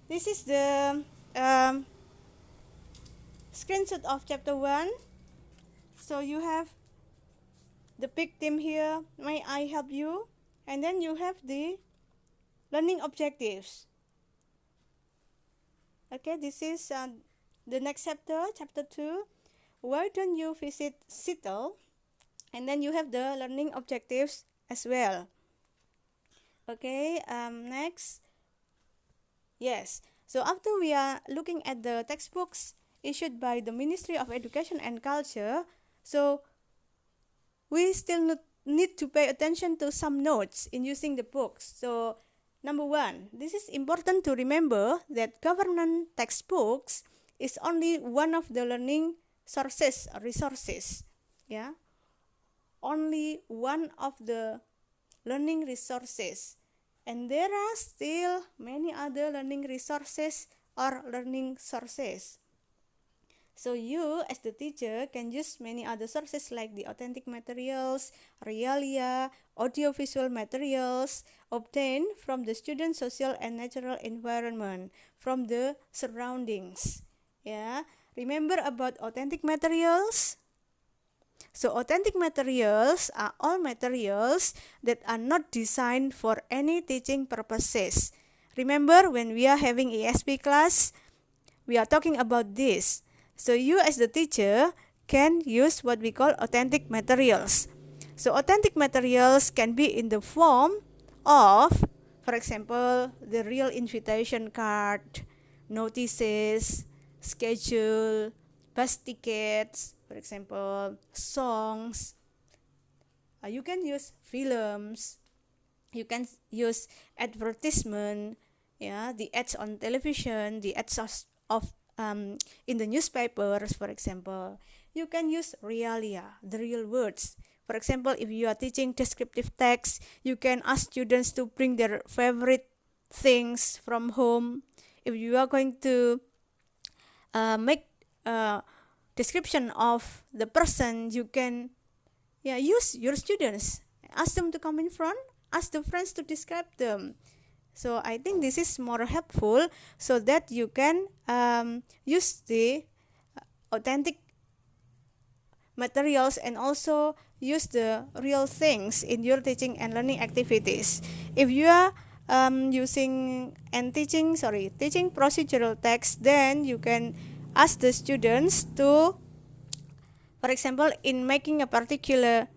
this is the screenshot of chapter 1. So you have the big theme here, may I help you? And then you have the learning objectives. Okay, this is the next chapter, chapter 2. Why don't you visit Seattle? And then you have the learning objectives as well. Okay, next. Yes, so after we are looking at the textbooks issued by the Ministry of Education and Culture, so we still need to pay attention to some notes in using the books. So number 1, this is important to remember that government textbooks is only one of the learning resources. Yeah, only one of the learning resources, and there are still many other learning resources or learning sources. So you as the teacher can use many other sources like the authentic materials, realia, audiovisual materials obtained from the student's social and natural environment, from the surroundings. Yeah, remember about authentic materials? So authentic materials are all materials that are not designed for any teaching purposes. Remember when we are having ESP class, we are talking about this. So you as the teacher can use what we call authentic materials. So authentic materials can be in the form of, for example, the real invitation card, notices, schedule, bus tickets, for example, songs. You can use films. You can use advertisement. Yeah, the ads on television, the ads of in the newspapers, for example. You can use realia, the real words. For example, if you are teaching descriptive text, you can ask students to bring their favorite things from home. If you are going to make description of the person, you can use your students, ask them to come in front, ask the friends to describe them. So I think this is more helpful, so that you can use the authentic materials and also use the real things in your teaching and learning activities. If you are teaching procedural text, then you can ask the students to, for example, in making a particular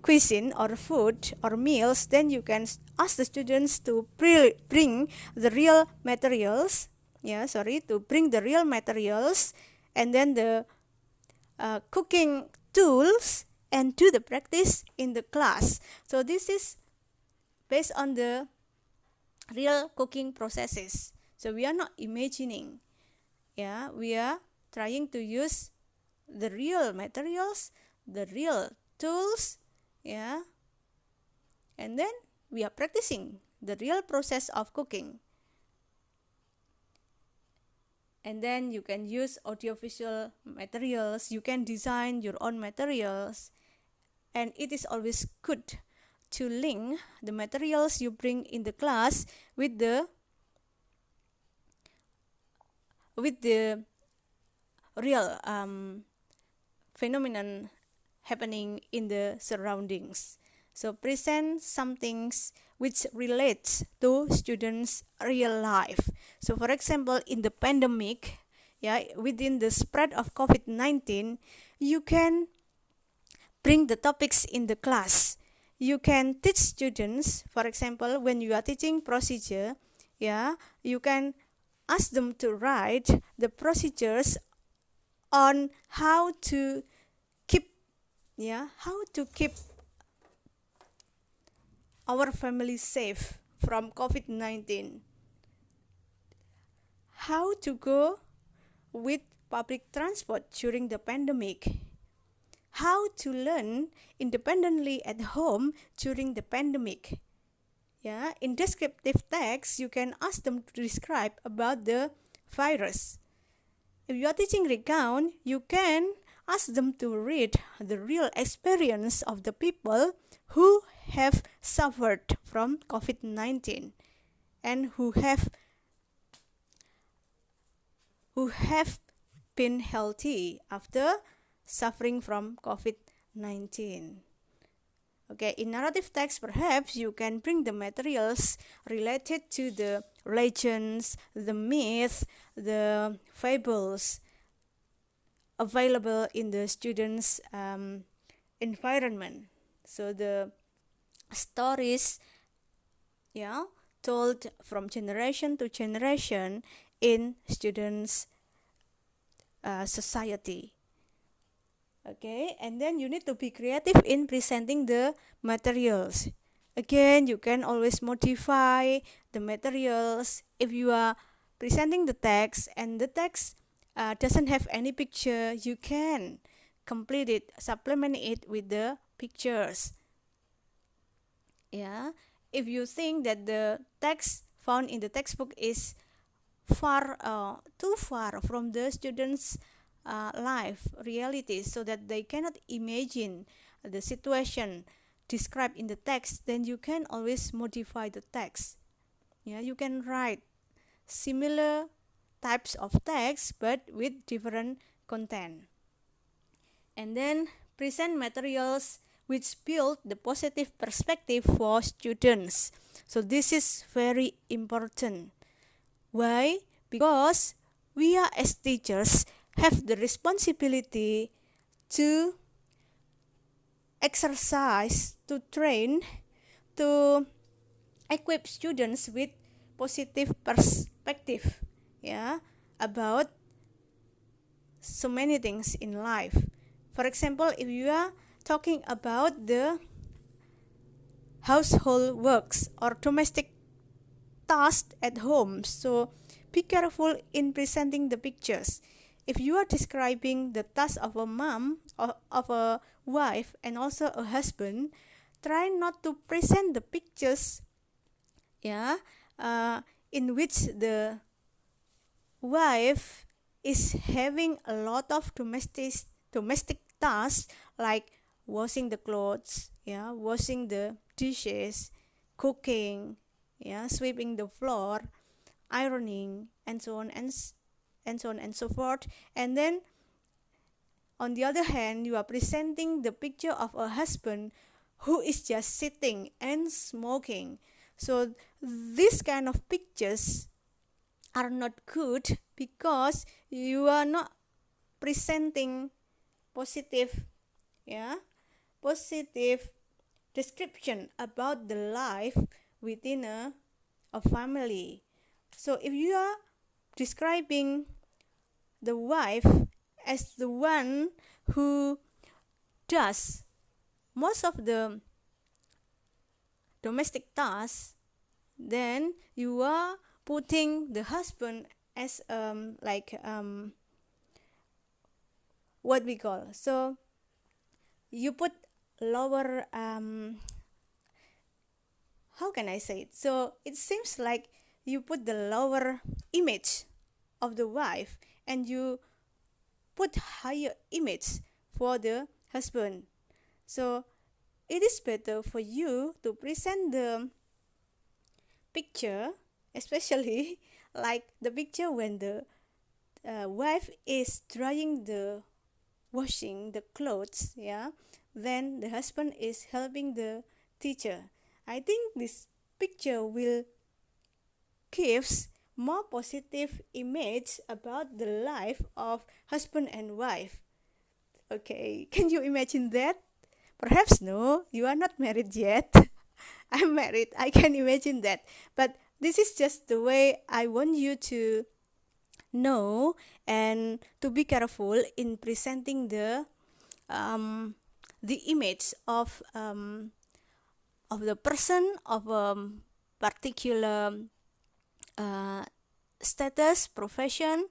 cuisine or food or meals, then you can ask the students to bring the real materials, and then the cooking tools, and do the practice in the class. So this is based on the real cooking processes. So we are not imagining. We are trying to use the real materials, the real tools, and then we are practicing the real process of cooking. And then you can use audiovisual materials, you can design your own materials, and it is always good to link the materials you bring in the class with the real phenomenon happening in the surroundings. So present some things which relates to students' real life. So for example, in the pandemic, within the spread of COVID-19, you can bring the topics in the class. You can teach students, for example, when you are teaching procedure, you can ask them to write the procedures on how to keep our family safe from COVID-19, how to go with public transport during the pandemic, how to learn independently at home during the pandemic. In descriptive text, you can ask them to describe about the virus. If you are teaching recount, you can ask them to read the real experience of the people who have suffered from COVID-19 and who have been healthy after suffering from COVID-19. Okay, in narrative text, perhaps you can bring the materials related to the legends, the myths, the fables available in the students' environment. So the stories, told from generation to generation in students' society. Okay, and then you need to be creative in presenting the materials. Again, you can always modify the materials. If you are presenting the text and the text doesn't have any picture, you can complete it, supplement it with the pictures. If you think that the text found in the textbook is too far from the students' life reality, so that they cannot imagine the situation described in the text, then you can always modify the text. You can write similar types of text but with different content. And then present materials which build the positive perspective for students. So this is very important. Why? Because we are as teachers have the responsibility to exercise, to train, to equip students with positive perspective, about so many things in life. For example, if you are talking about the household works or domestic tasks at home, so be careful in presenting the pictures. If you are describing the task of a mom, or of a wife, and also a husband, try not to present the pictures in which the wife is having a lot of domestic tasks like washing the clothes, washing the dishes, cooking, sweeping the floor, ironing, and so on and so forth. And then on the other hand, you are presenting the picture of a husband who is just sitting and smoking. So these kind of pictures are not good because you are not presenting positive description about the life within a family. So if you are describing the wife as the one who does most of the domestic tasks, then you are putting the husband as what we call, so you put lower, how can I say it? So it seems like you put the lower image of the wife and you put higher image for the husband. So it is better for you to present the picture, especially like the picture when the wife is drying the washing the clothes, yeah, then the husband is helping the teacher. I think this picture will gives more positive image about the life of husband and wife. Okay, can you imagine that? Perhaps no, you are not married yet. I'm married, I can imagine that. But this is just the way I want you to know and to be careful in presenting the image of the person of a particular uh, status, profession,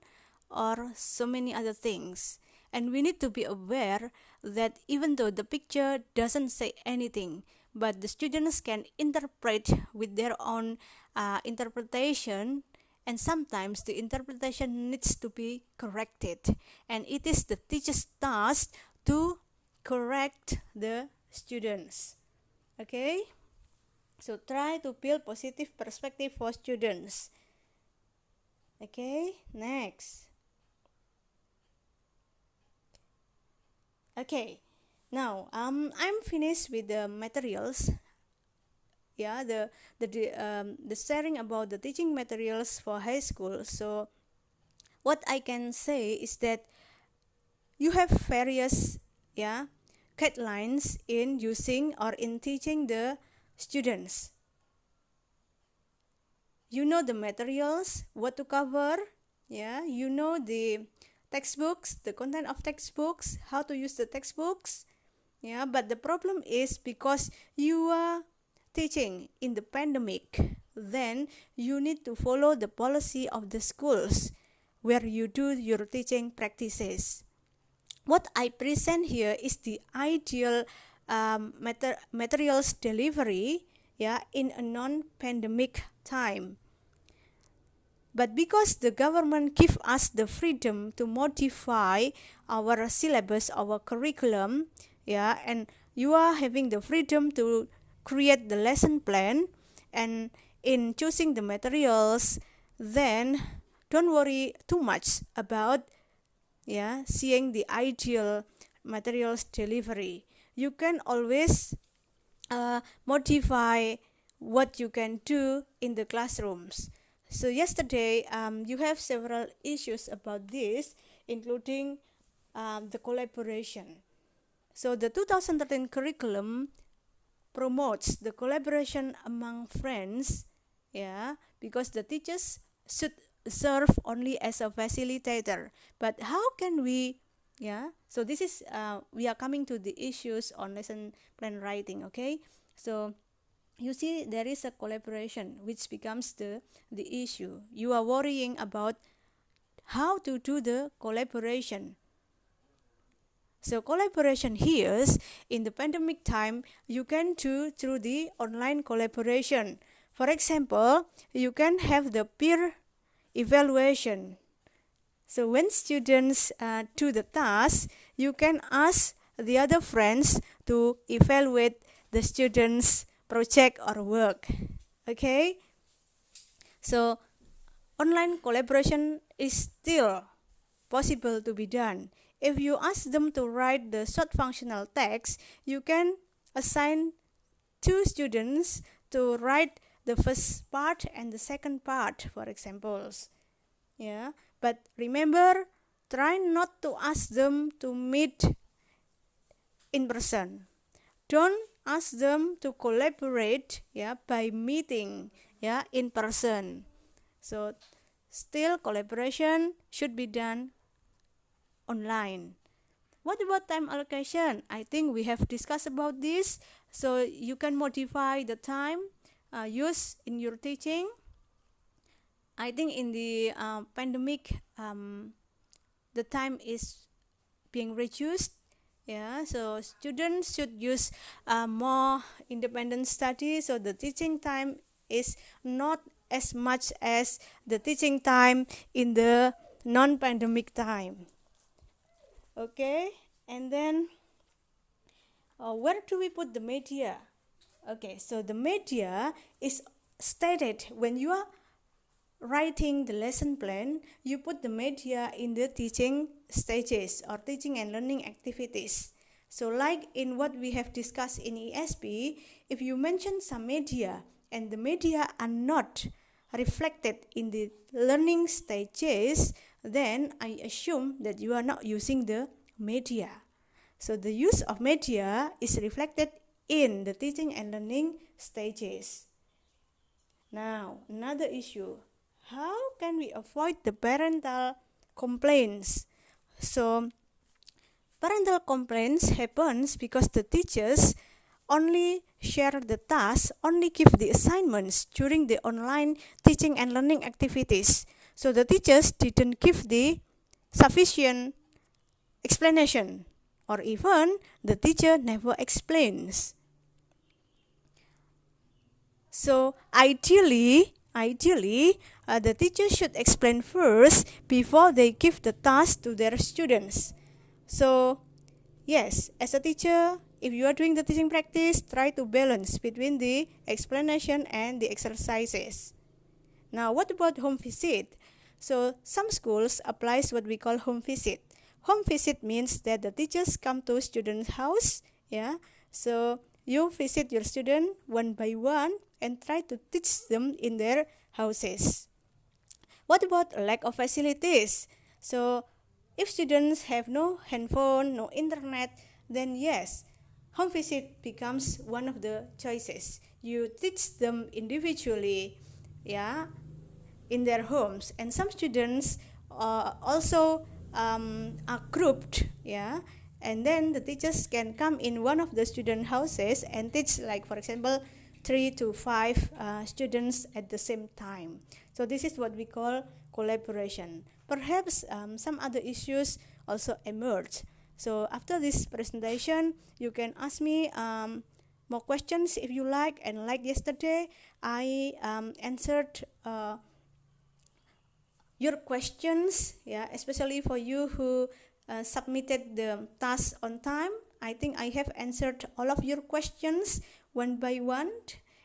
or so many other things. And we need to be aware that even though the picture doesn't say anything, but the students can interpret with their own interpretation, and sometimes the interpretation needs to be corrected. And it is the teacher's task to correct the students. Okay? So try to build positive perspective for students. Okay, next. Okay, now I'm finished with the materials. Yeah, the sharing about the teaching materials for high school. So what I can say is that you have various, yeah, guidelines in using or in teaching the students. You know the materials, what to cover, yeah, you know the textbooks, the content of textbooks, how to use the textbooks, yeah. But the problem is because you are teaching in the pandemic, then you need to follow the policy of the schools where you do your teaching practices. What I present here is the ideal materials delivery, yeah, in a non-pandemic time. But because the government give us the freedom to modify our syllabus, our curriculum, yeah, and you are having the freedom to create the lesson plan, and in choosing the materials, then don't worry too much about, yeah, seeing the ideal materials delivery. You can always modify what you can do in the classrooms. So yesterday, you have several issues about this, including the collaboration. So the 2013 curriculum promotes the collaboration among friends, yeah, because the teachers should serve only as a facilitator. But how can we, yeah? So this is we are coming to the issues on lesson plan writing. Okay, so you see there is a collaboration which becomes the issue. You are worrying about how to do the collaboration. So collaboration here is in the pandemic time, you can do through the online collaboration. For example, you can have the peer evaluation. So when students do the task, you can ask the other friends to evaluate the students' project or work. Okay? So online collaboration is still possible to be done. If you ask them to write the short functional text, you can assign two students to write the first part and the second part, for examples. Yeah, but remember, try not to ask them to meet in person. Don't ask them to collaborate, yeah, by meeting, yeah, in person. So still collaboration should be done online. What about time allocation? I think we have discussed about this. So you can modify the time use in your teaching? I think in the pandemic, the time is being reduced. Yeah, so students should use more independent study. So the teaching time is not as much as the teaching time in the non-pandemic time. Okay, and then where do we put the media? Okay, so the media is stated when you are writing the lesson plan, you put the media in the teaching stages or teaching and learning activities. So like in what we have discussed in ESP, if you mention some media and the media are not reflected in the learning stages, then I assume that you are not using the media. So the use of media is reflected in the teaching and learning stages. Now, another issue. How can we avoid the parental complaints? So, parental complaints happens because the teachers only share the tasks, only give the assignments during the online teaching and learning activities. So the teachers didn't give the sufficient explanation, or even the teacher never explains. So ideally, the teacher should explain first before they give the task to their students. So yes, as a teacher, if you are doing the teaching practice, try to balance between the explanation and the exercises. Now, what about home visit? So some schools applies what we call home visit. Home visit means that the teachers come to student's house, yeah. So you visit your student one by one and try to teach them in their houses. What about lack of facilities? So if students have no handphone, no internet, then yes, home visit becomes one of the choices. You teach them individually, yeah, in their homes, and some students also are grouped, yeah, and then the teachers can come in one of the student houses and teach, like for example 3 to 5 students at the same time. So this is what we call collaboration. Perhaps some other issues also emerge. So after this presentation, you can ask me more questions if you like, and like yesterday I answered your questions, yeah, especially for you who submitted the task on time. I think I have answered all of your questions one by one,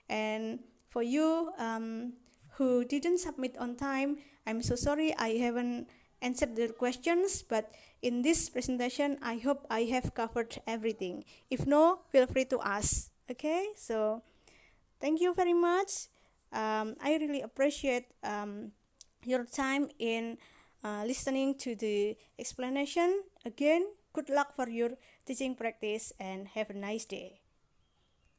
and for you who didn't submit on time, I'm so sorry I haven't answered the questions, but in this presentation I hope I have covered everything. If no, feel free to ask. Okay, so thank you very much. I really appreciate your time in listening to the explanation. Again, good luck for your teaching practice and have a nice day.